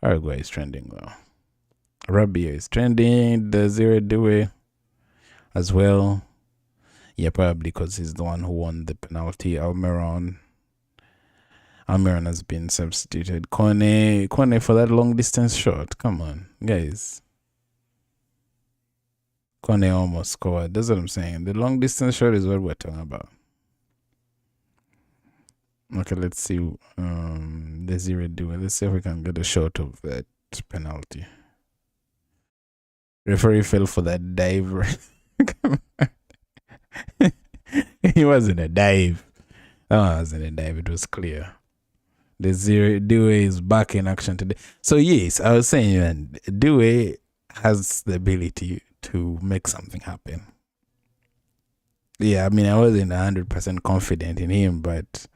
Paraguay is trending though. Rabiot is trending. The zero Due as well. Yeah, probably because he's the one who won the penalty. Almiron has been substituted. Kone for that long distance shot. Come on, guys. Kone almost scored. That's what I'm saying. The long distance shot is what we're talking about. Okay, let's see. The zero Due. Let's see if we can get a shot of that penalty. Referee fell for that dive. It wasn't a dive. Oh, it wasn't a dive. It was clear. The zero Due is back in action today. So yes, I was saying, man, Due has the ability to make something happen. Yeah, I mean, I wasn't 100% confident in him, but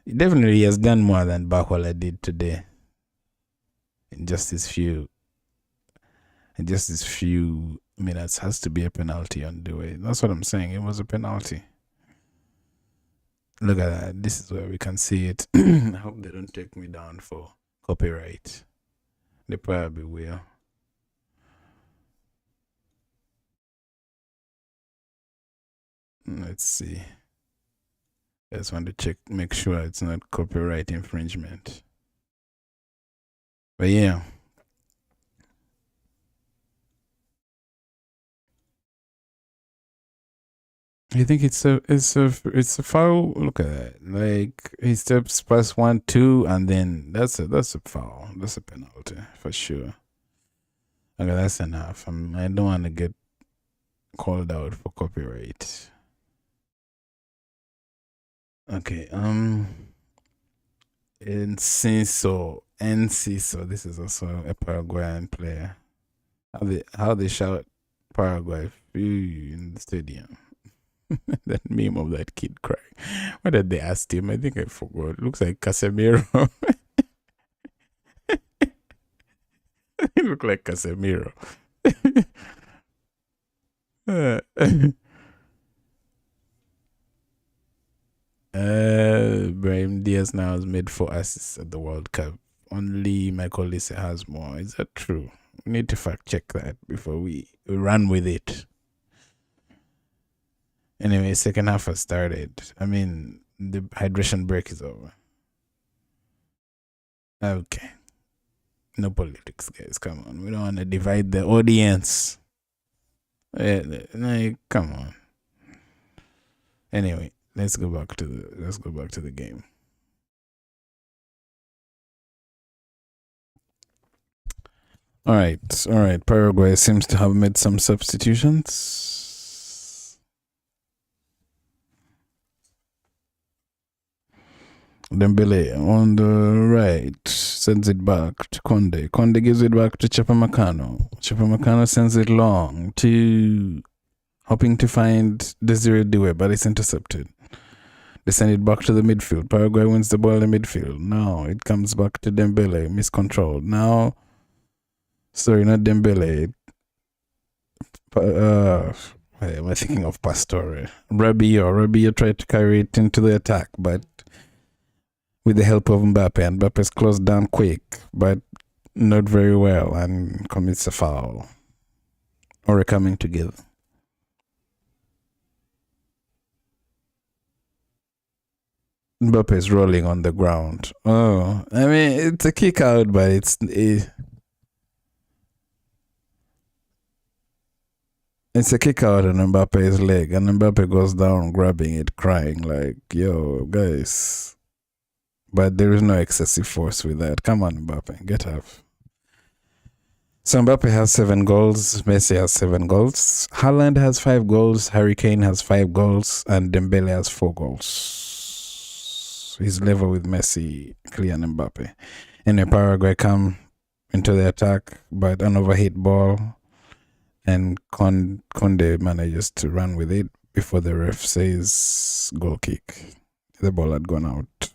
definitely he has done more than Bakola did today. In just his few minutes, has to be a penalty on Due. That's what I'm saying. It was a penalty. Look at that. This is where we can see it. I hope they don't take me down for copyright. They probably will. Let's see. I just want to check, make sure it's not copyright infringement. But yeah. I think it's a foul. Look at that. Like, he steps past 1-2 and then that's a foul. That's a penalty for sure. Okay, that's enough. I don't want to get called out for copyright. Okay. Enciso. This is also a Paraguayan player. How they shout Paraguay in the stadium. That meme of that kid crying. What did they ask him? I think I forgot. Looks like Casemiro. He looked like Casemiro. Brahim Diaz now has made 4 assists at the World Cup. Only Michael Olise has more. Is that true? We need to fact check that before we run with it. Anyway, second half has started. I mean, the hydration break is over. Okay. No politics, guys. Come on. We don't want to divide the audience. No, come on. Anyway, let's go back to the game. All right. Paraguay seems to have made some substitutions. Dembélé on the right sends it back to Conde. Conde gives it back to Chapamacano. Chapamacano sends it long to hoping to find Desiree Doué, but it's intercepted. They send it back to the midfield. Paraguay wins the ball in the midfield. Now it comes back to Dembélé, miscontrolled. Now, sorry, not Dembélé. Am I thinking of Pastore? Rabiot tried to carry it into the attack, but with the help of Mbappé, and Mbappe's closed down quick, but not very well, and commits a foul. Or a coming together. Mbappe is rolling on the ground. Oh, I mean, it's a kick out, but it's a kick out on Mbappe's leg, and Mbappe goes down grabbing it, crying like, yo, guys. But there is no excessive force with that. Come on, Mbappe, get up. So Mbappe has 7 goals, Messi has 7 goals, Haaland has 5 goals, Harry Kane has 5 goals, and Dembélé has 4 goals. He's level with Messi, Kylian Mbappe. And Paraguay come into the attack, but an overhit ball, and Conde manages to run with it before the ref says goal kick. The ball had gone out.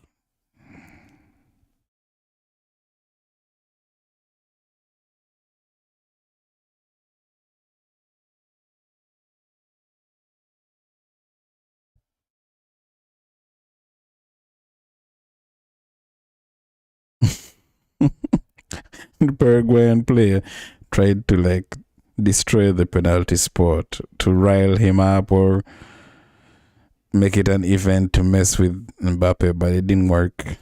The Paraguayan player tried to destroy the penalty spot to rile him up or make it an event to mess with Mbappe, but it didn't work.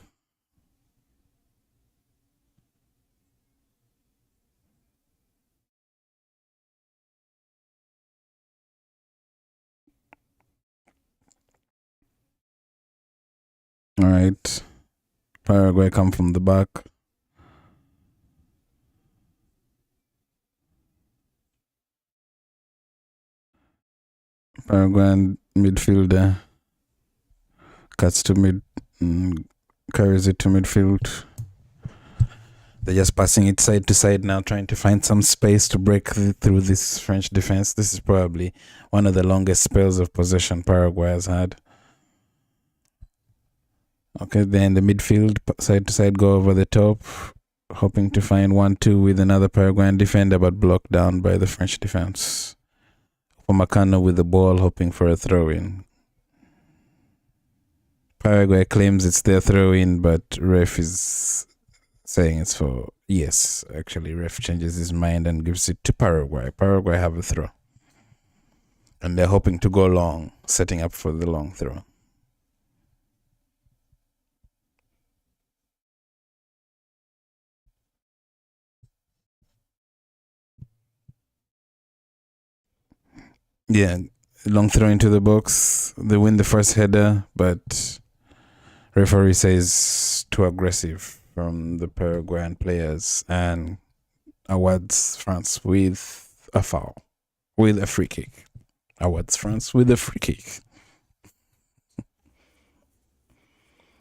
All right, Paraguay come from the back. Paraguayan midfielder cuts to mid, carries it to midfield. They're just passing it side to side now, trying to find some space to break through this French defense. This is probably one of the longest spells of possession Paraguay has had. Okay, then the midfield, side to side, go over the top, hoping to find 1-2 with another Paraguayan defender, but blocked down by the French defense. Upamecano with the ball, hoping for a throw-in. Paraguay claims it's their throw-in, but ref is saying it's for yes. Actually, ref changes his mind and gives it to Paraguay. Paraguay have a throw. And they're hoping to go long, setting up for the long throw. Yeah, long throw into the box. They win the first header, but referee says too aggressive from the Paraguayan players and awards France with a foul, with a free kick. Awards France with a free kick.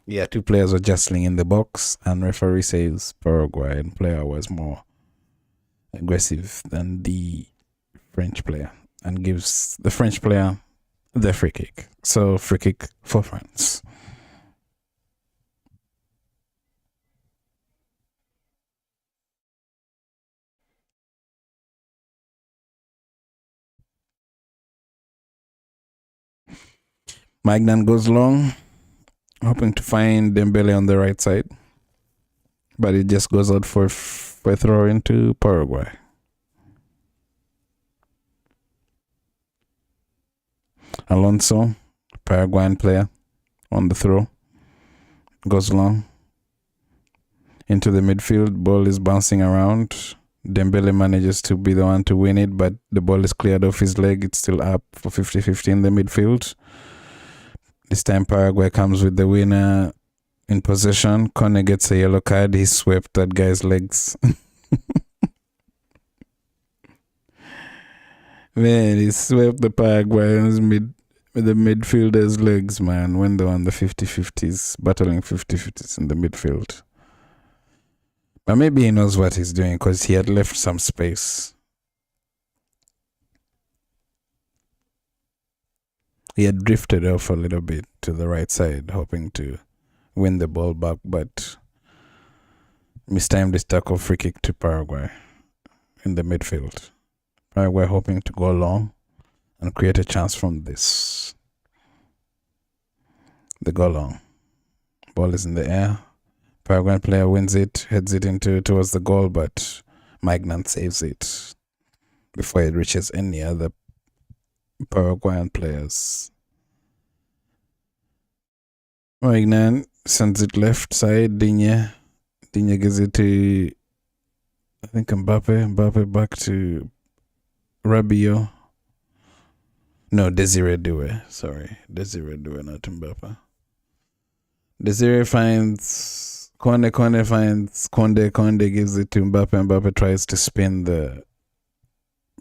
Yeah, two players were jostling in the box, and referee says Paraguayan player was more aggressive than the French player and gives the French player the free kick. So free kick for France. Magnan goes long, hoping to find Dembélé on the right side, but it just goes out for a throw into Paraguay. Alonso, Paraguayan player, on the throw, goes long into the midfield. Ball is bouncing around. Dembélé manages to be the one to win it, but the ball is cleared off his leg. It's still up for 50-50 in the midfield. This time Paraguay comes with the winner in possession. Kone gets a yellow card. He swept that guy's legs. Man, he swept the Paraguayans with the midfielder's legs, man, when they were on the 50-50s, battling 50-50s in the midfield. But maybe he knows what he's doing because he had left some space. He had drifted off a little bit to the right side, hoping to win the ball back, but mistimed his tackle. Free kick to Paraguay in the midfield. Paraguay hoping to go long and create a chance from this. They go long. Ball is in the air. Paraguayan player wins it, heads it towards the goal, but Magnan saves it before it reaches any other Paraguayan players. Magnan sends it left side. Digne gives it to, I think, Mbappé. Mbappé back to Rabiot. No, Desiree Doué. Sorry. Desiree Doué, not Mbappé. Desiree finds Konde. Konde finds Konde. Konde gives it to Mbappé. Mbappé tries to spin the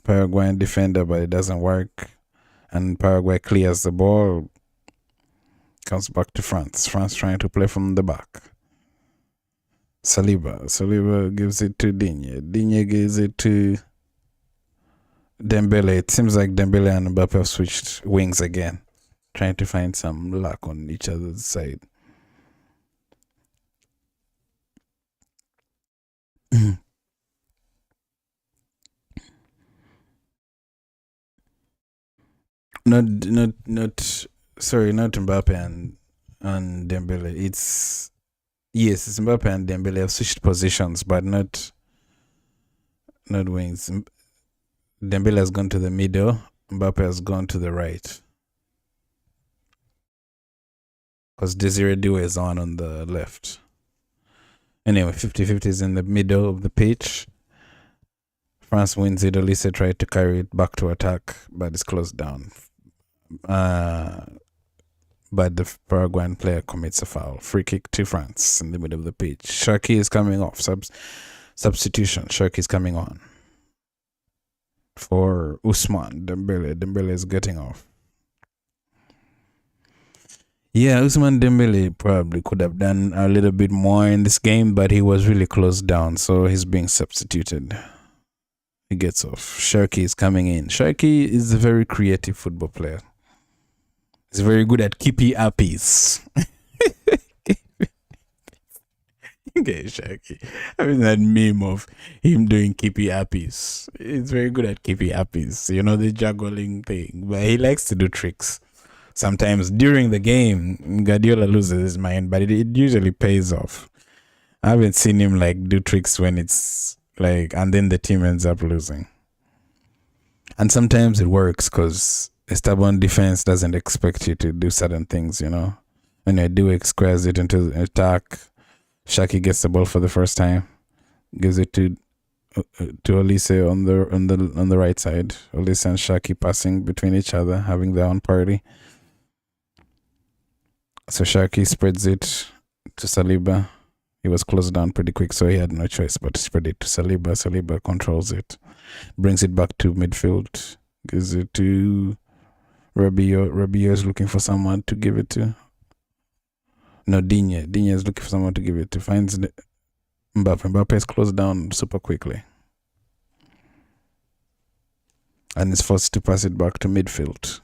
Paraguayan defender, but it doesn't work. And Paraguay clears the ball. Comes back to France. France trying to play from the back. Saliba gives it to Digne. Digne gives it to Dembélé. It seems like Dembélé and Mbappé have switched wings again, trying to find some luck on each other's side. Not Mbappé and Dembélé. It's Mbappé and Dembélé have switched positions, but not wings. Dembélé has gone to the middle. Mbappé has gone to the right. Because Desiree Doué is on the left. Anyway, 50-50 is in the middle of the pitch. France wins it. Olise tried to carry it back to attack, but it's closed down. But the Paraguayan player commits a foul. Free kick to France in the middle of the pitch. Cherki is coming off. Substitution. Cherki is coming on for Ousmane Dembélé. Dembélé is getting off. Yeah, Ousmane Dembélé probably could have done a little bit more in this game, but he was really closed down, so he's being substituted. He gets off. Cherki is coming in. Cherki is a very creative football player. He's very good at keepy uppies. Okay, Cherki. I mean that meme of him doing keepy uppies. He's very good at keepy uppies. You know, the juggling thing. But he likes to do tricks. Sometimes during the game, Guardiola loses his mind, but it usually pays off. I haven't seen him like do tricks when it's like, and then the team ends up losing. And sometimes it works because a stubborn defense doesn't expect you to do certain things, you know. When you do, it squares it into attack. Cherki gets the ball for the first time, gives it to Olise on the right side. Olise and Cherki passing between each other, having their own party. So Cherki spreads it to Saliba. He was closed down pretty quick, so he had no choice but to spread it to Saliba. Saliba controls it, brings it back to midfield, gives it to Rabiot. Rabiot is looking for someone to give it to. No, Digne. Digne is looking for someone to give it to. Finds Mbappé. Mbappé is closed down super quickly. And is forced to pass it back to midfield.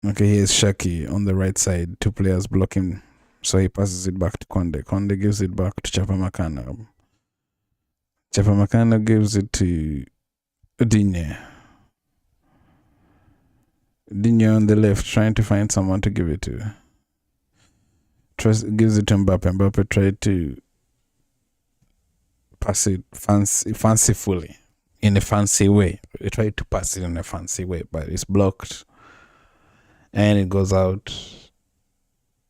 Okay, here's Shaki on the right side. Two players block him. So he passes it back to Conde. Conde gives it back to Chapamakano. Chapamakano gives it to Digne. Digne on the left, trying to find someone to give it to. Gives it to Mbappe. Mbappe tried to pass it fancifully, in a fancy way. He tried to pass it in a fancy way, but it's blocked. And it goes out.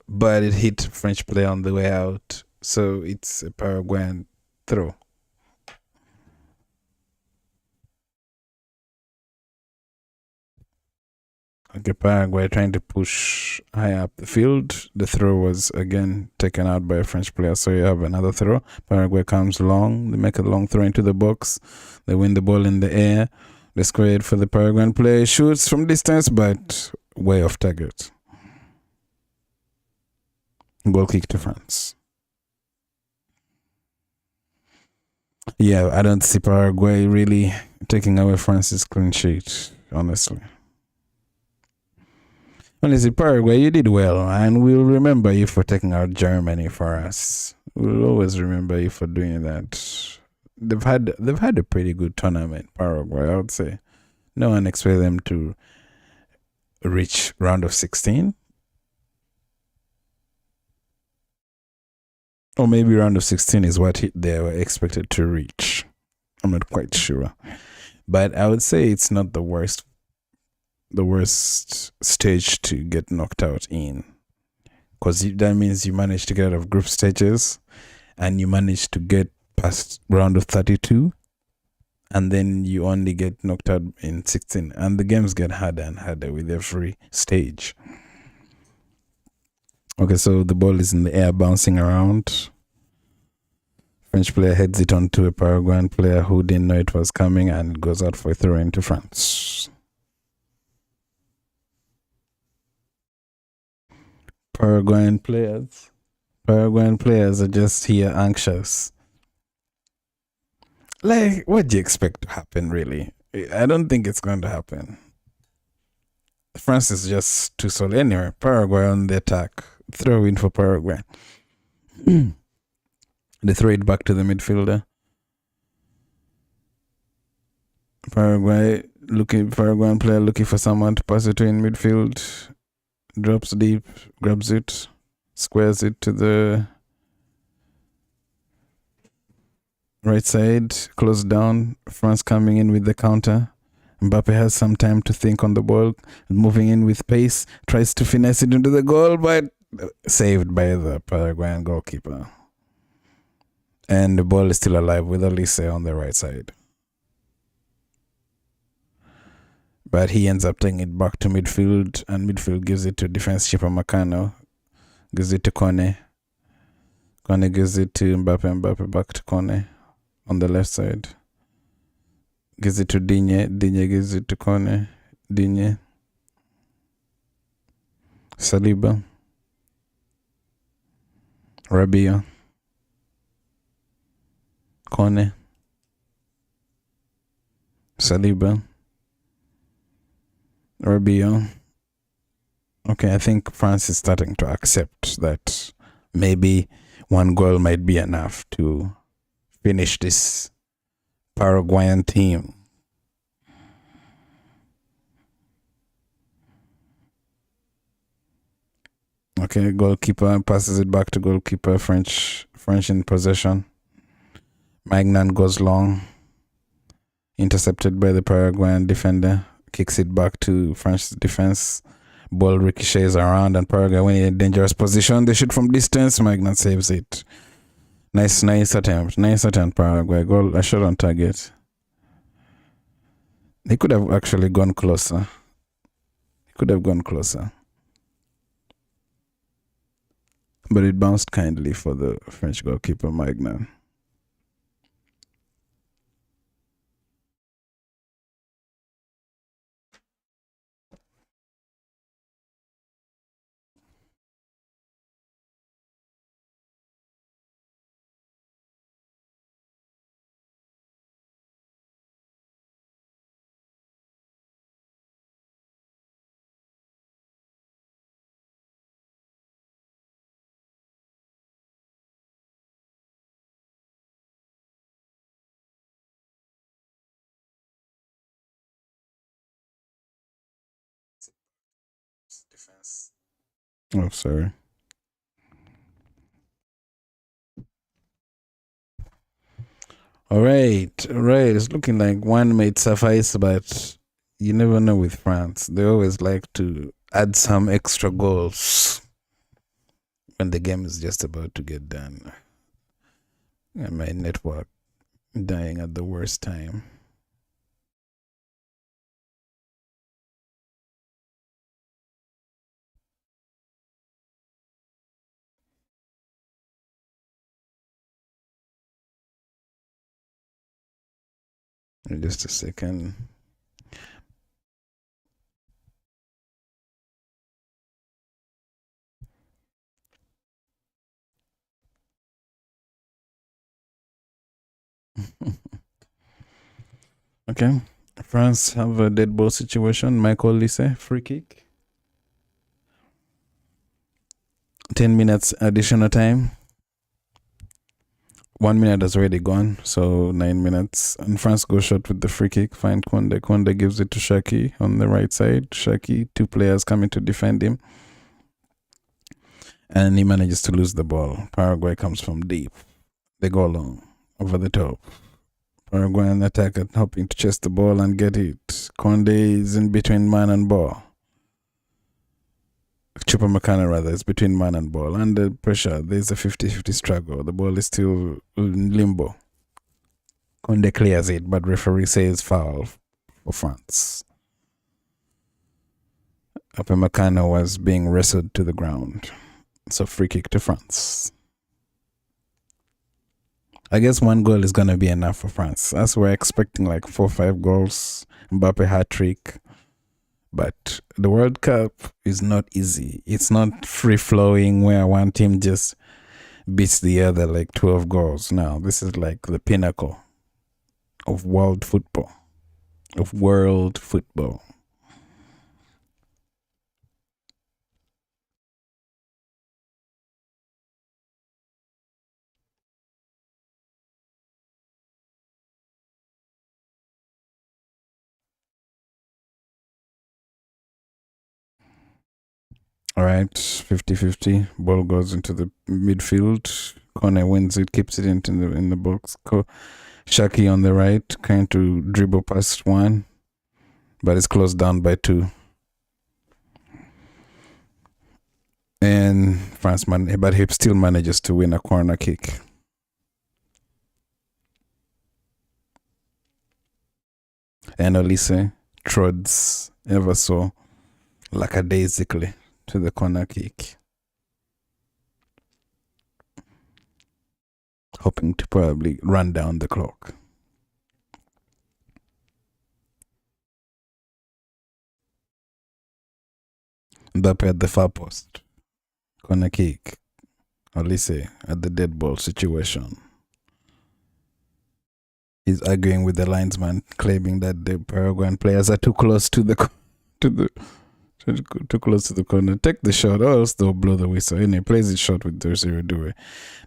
But it hit French player on the way out. So it's a Paraguayan throw. Okay, Paraguay trying to push high up the field. The throw was again taken out by a French player. So you have another throw. Paraguay comes long. They make a long throw into the box. They win the ball in the air. They score it for the Paraguayan player. Shoots from distance, but way off target. Goal kick to France. Yeah, I don't see Paraguay really taking away France's clean sheet, honestly. Honestly, Paraguay, you did well, and we'll remember you for taking out Germany for us. We'll always remember you for doing that. They've had a pretty good tournament, Paraguay, I would say. No one expected them to reach round of 16. Or maybe round of 16 is what they were expected to reach. I'm not quite sure. But I would say it's not the worst stage to get knocked out in. Because that means you managed to get out of group stages and you managed to get past round of 32. And then you only get knocked out in 16. And the games get harder and harder with every stage. Okay, so the ball is in the air bouncing around. French player heads it onto a Paraguayan player who didn't know it was coming and it goes out for a throw into France. Paraguayan players are just here anxious. Like, what do you expect to happen, really? I don't think it's going to happen. France is just too solid. Anyway, Paraguay on the attack. Throw in for Paraguay. They throw it back to the midfielder. Paraguayan player looking for someone to pass it to in midfield. Drops deep, grabs it, squares it to the right side, closed down. France coming in with the counter. Mbappé has some time to think on the ball, moving in with pace, tries to finesse it into the goal, but saved by the Paraguayan goalkeeper. And the ball is still alive with Olise on the right side. But he ends up taking it back to midfield, and midfield gives it to defense Chipamacano, gives it to Kone. Kone gives it to Mbappe, Mbappe back to Kone on the left side. Gives it to Digne, Digne gives it to Kone, Digne. Saliba. Rabia. Kone. Saliba. Rabia. Okay, I think France is starting to accept that maybe one goal might be enough to finish this Paraguayan team. Okay, goalkeeper passes it back to goalkeeper. French in possession. Magnan goes long. Intercepted by the Paraguayan defender. Kicks it back to French defense. Ball ricochets around and Paraguay when in a dangerous position. They shoot from distance. Magnan saves it. Nice attempt. Nice attempt, Paraguay. Goal, a shot on target. He could have actually gone closer. But it bounced kindly for the French goalkeeper, Magnan. defense. Oh, sorry. All right. It's looking like one might suffice, but you never know with France. They always like to add some extra goals when the game is just about to get done. And my network dying at the worst time. In just a second. Okay. France have a dead ball situation. Michael Olise, free kick. 10 minutes additional time. 1 minute has already gone, so 9 minutes. And France go short with the free kick. Find Konde. Konde gives it to Shaki on the right side. Shaki, 2 players coming to defend him. And he manages to lose the ball. Paraguay comes from deep. They go long, over the top. Paraguayan attacker hoping to chase the ball and get it. Konde is in between man and ball. Chupamecano rather is between man and ball. Under pressure, there's a 50-50 struggle. The ball is still in limbo. Konde clears it, but referee says foul for France. Chupamecano was being wrestled to the ground. So free kick to France. I guess 1 goal is going to be enough for France. As we're expecting like 4 or 5 goals. Mbappé hat-trick. But the World Cup is not easy. It's not free-flowing where one team just beats the other like 12 goals. No, this is like the pinnacle of world football. All right, 50-50. Ball goes into the midfield. Kone wins it, keeps it in the box. Shaki on the right, trying to dribble past 1, but it's closed down by 2. And France but he still manages to win a corner kick. And Olise trods ever so lackadaisically to the corner kick, hoping to probably run down the clock. Mbappé at the far post. Corner kick. Olise at the dead ball situation. He's arguing with the linesman, claiming that the Paraguayan players are too close to the too close to the corner. Take the shot, or else they'll blow the whistle. And he plays it short with Desiree Doué.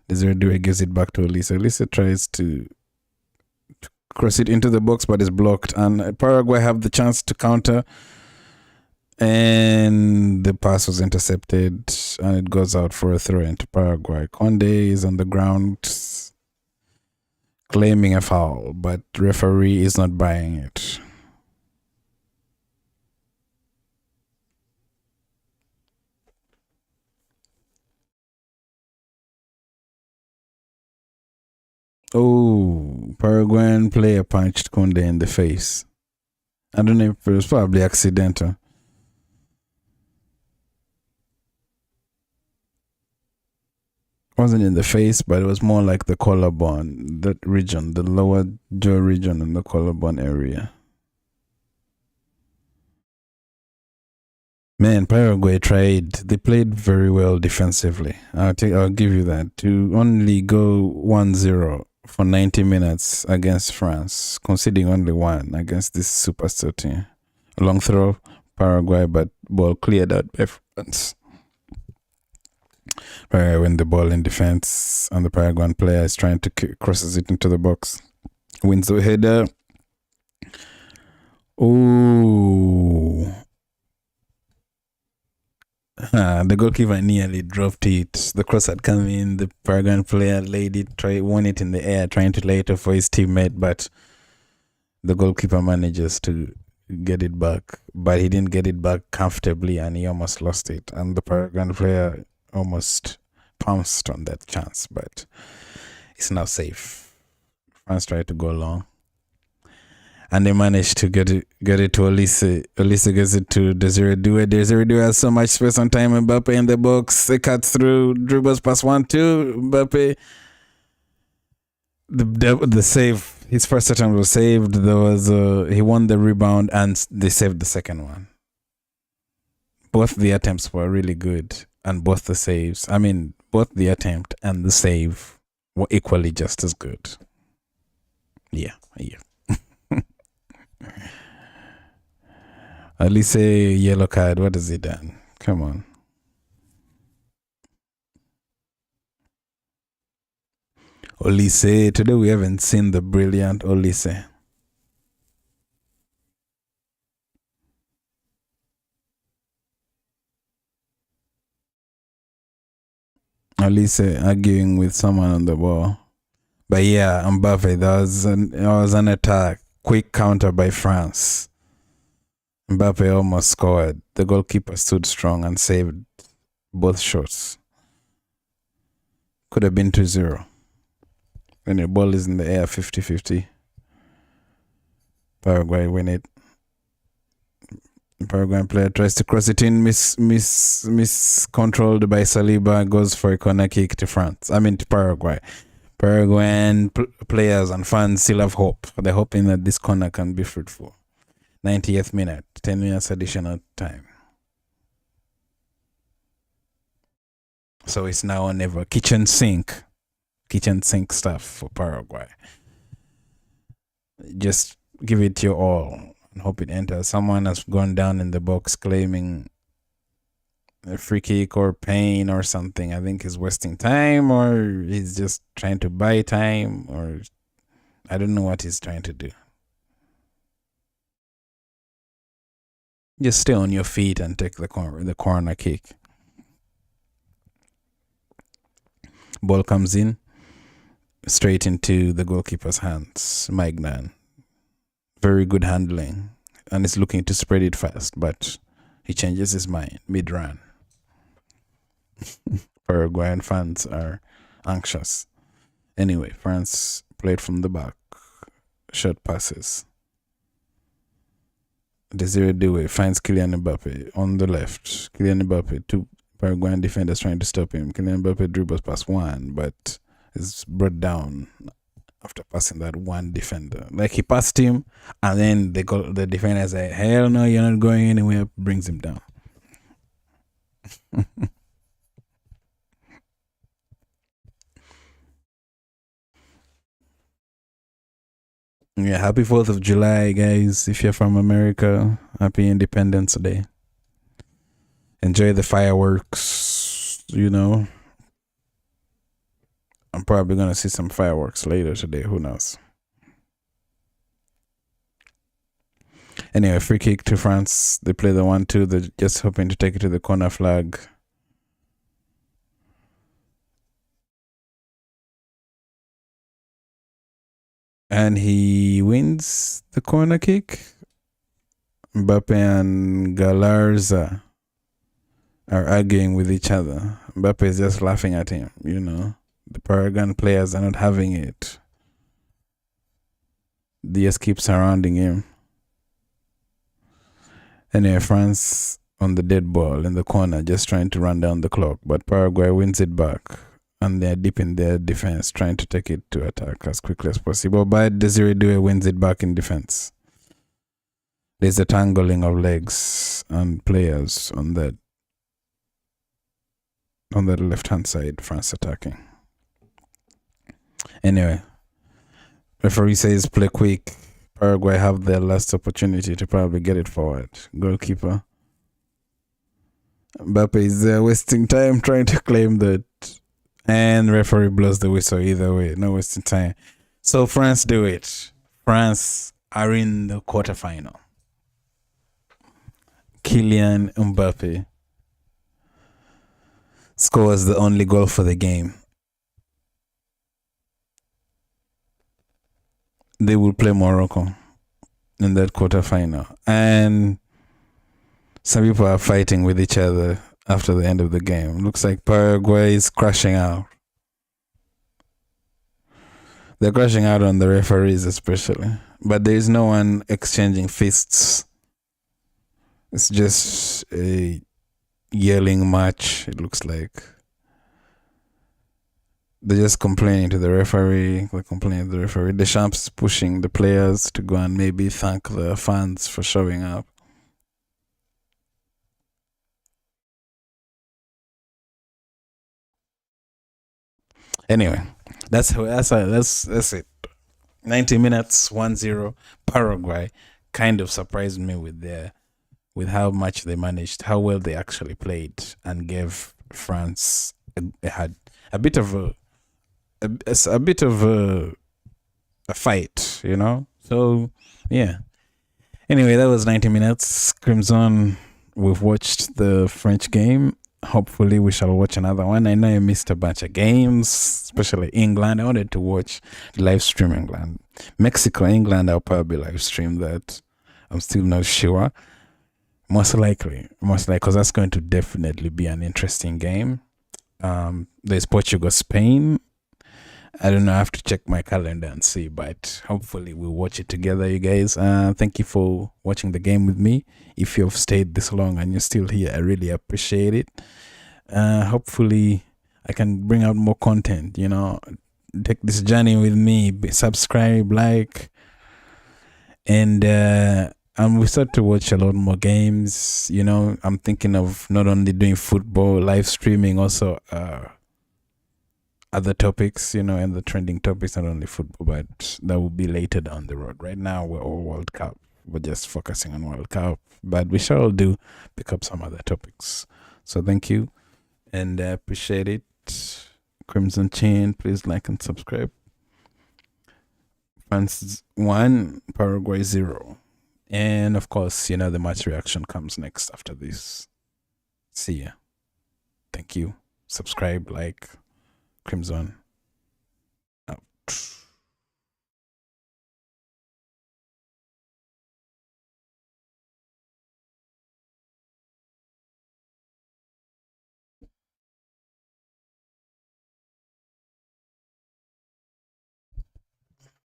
Desiree Doué gives it back to Olise. Olise tries to cross it into the box, but is blocked. And Paraguay have the chance to counter. And the pass was intercepted, and it goes out for a throw into Paraguay. Konde is on the ground claiming a foul, but referee is not buying it. Oh, Paraguayan player punched Konde in the face. I don't know if it was probably accidental. Wasn't in the face, but it was more like the collarbone, that region, the lower jaw region and the collarbone area. Man, Paraguay tried. They played very well defensively. I'll give you that. To only go 1-0 for 90 minutes against France, conceding only 1 against this superstar team. A long throw, Paraguay, but ball cleared out by France. Paraguay win the ball in defense, and the Paraguayan player is trying to crosses it into the box. Wins the header. Oh. The goalkeeper nearly dropped it. The cross had come in. The Paraguayan player won it in the air, trying to lay it off for his teammate, but the goalkeeper manages to get it back. But he didn't get it back comfortably, and he almost lost it. And the Paraguayan player almost pounced on that chance, but it's now safe. France tried to go long, and they managed to get it to Olise. Olise gets it to Desiree Doué. Desiree Doué has so much space on time. Mbappé in the box. They cut through. Dribbles past 1-2. Mbappé. The save. His first attempt was saved. There was he won the rebound and they saved the second one. Both the attempts were really good, and both the saves. I mean, both the attempt and the save were equally just as good. Yeah. At least say yellow card. What has he done? Come on. Olise. Today we haven't seen the brilliant Olise. Olise arguing with someone on the ball. But yeah, Mbappé, there was an attack. Quick counter by France. Mbappé almost scored. The goalkeeper stood strong and saved both shots. Could have been 2-0. When the ball is in the air, 50-50. Paraguay win it. The Paraguayan player tries to cross it in, miscontrolled by Saliba, goes for a corner kick to France. I mean to Paraguay. Paraguayan players and fans still have hope. They're hoping that this corner can be fruitful. 90th minute, 10 minutes additional time. So it's now or never. Kitchen sink stuff for Paraguay. Just give it your all and hope it enters. Someone has gone down in the box claiming a free kick or pain or something. I think he's wasting time, or he's just trying to buy time, or I don't know what he's trying to do. Just stay on your feet and take the corner kick. Ball comes in straight into the goalkeeper's hands. Magnan. Very good handling. And is looking to spread it fast, but he changes his mind mid-run. Paraguayan fans are anxious. Anyway, France played from the back. Short passes. Desiree Doué finds Kylian Mbappé on the left. Kylian Mbappé, two Paraguayan defenders trying to stop him. Kylian Mbappé dribbles past one, but is brought down after passing that one defender. Like he passed him, and then the defender said, "Hell no, you're not going anywhere." Brings him down. Yeah, happy 4th of July, guys. If you're from America, happy Independence Day. Enjoy the fireworks, you know. I'm probably going to see some fireworks later today. Who knows? Anyway, free kick to France. They play the 1-2. They're just hoping to take it to the corner flag. And he wins the corner kick. Mbappé and Galarza are arguing with each other. Mbappé is just laughing at him, you know. The Paraguayan players are not having it. They just keep surrounding him. Anyway, France on the dead ball in the corner, just trying to run down the clock. But Paraguay wins it back. And they're deep in their defense, trying to take it to attack as quickly as possible. But Desiree Doué wins it back in defense. There's a tangling of legs and players on that left-hand side, France attacking. Anyway, referee says play quick. Paraguay have their last opportunity to probably get it forward. Goalkeeper. Mbappé is there wasting time trying to claim that. And referee blows the whistle either way. No wasting time. So France do it. France are in the quarterfinal. Kylian Mbappé scores the only goal for the game. They will play Morocco in that quarterfinal. And some people are fighting with each other after the end of the game. Looks like Paraguay is crashing out. They're crashing out on the referees especially. But there is no one exchanging fists. It's just a yelling match, it looks like. They're just complaining to the referee. They're complaining to the referee. Deschamps is pushing the players to go and maybe thank the fans for showing up. Anyway, that's it. 90 minutes, 1-0. Paraguay kind of surprised me with how much they managed, how well they actually played, and gave France a bit of a fight, you know. So yeah. Anyway, that was 90 minutes. Crimson, we've watched the French game. Hopefully we shall watch another one. I know I missed a bunch of games, especially England. I wanted to watch live stream England. Mexico, England, I'll probably live stream that. I'm still not sure. Most likely, because that's going to definitely be an interesting game. There's Portugal, Spain. I don't know. I have to check my calendar and see, but hopefully we'll watch it together, you guys. Thank you for watching the game with me. If you've stayed this long and you're still here, I really appreciate it. Hopefully I can bring out more content, you know. Take this journey with me. Subscribe, like, and we start to watch a lot more games, you know. I'm thinking of not only doing football, live streaming, also other topics, you know, and the trending topics, not only football, but that will be later down the road. Right now, we're all World Cup. We're just focusing on World Cup, but we shall pick up some other topics. So thank you, and I appreciate it. Crimson Chain, please like and subscribe. France 1, Paraguay 0. And of course, you know, the match reaction comes next after this. See ya. Thank you. Subscribe, like. Crimson out.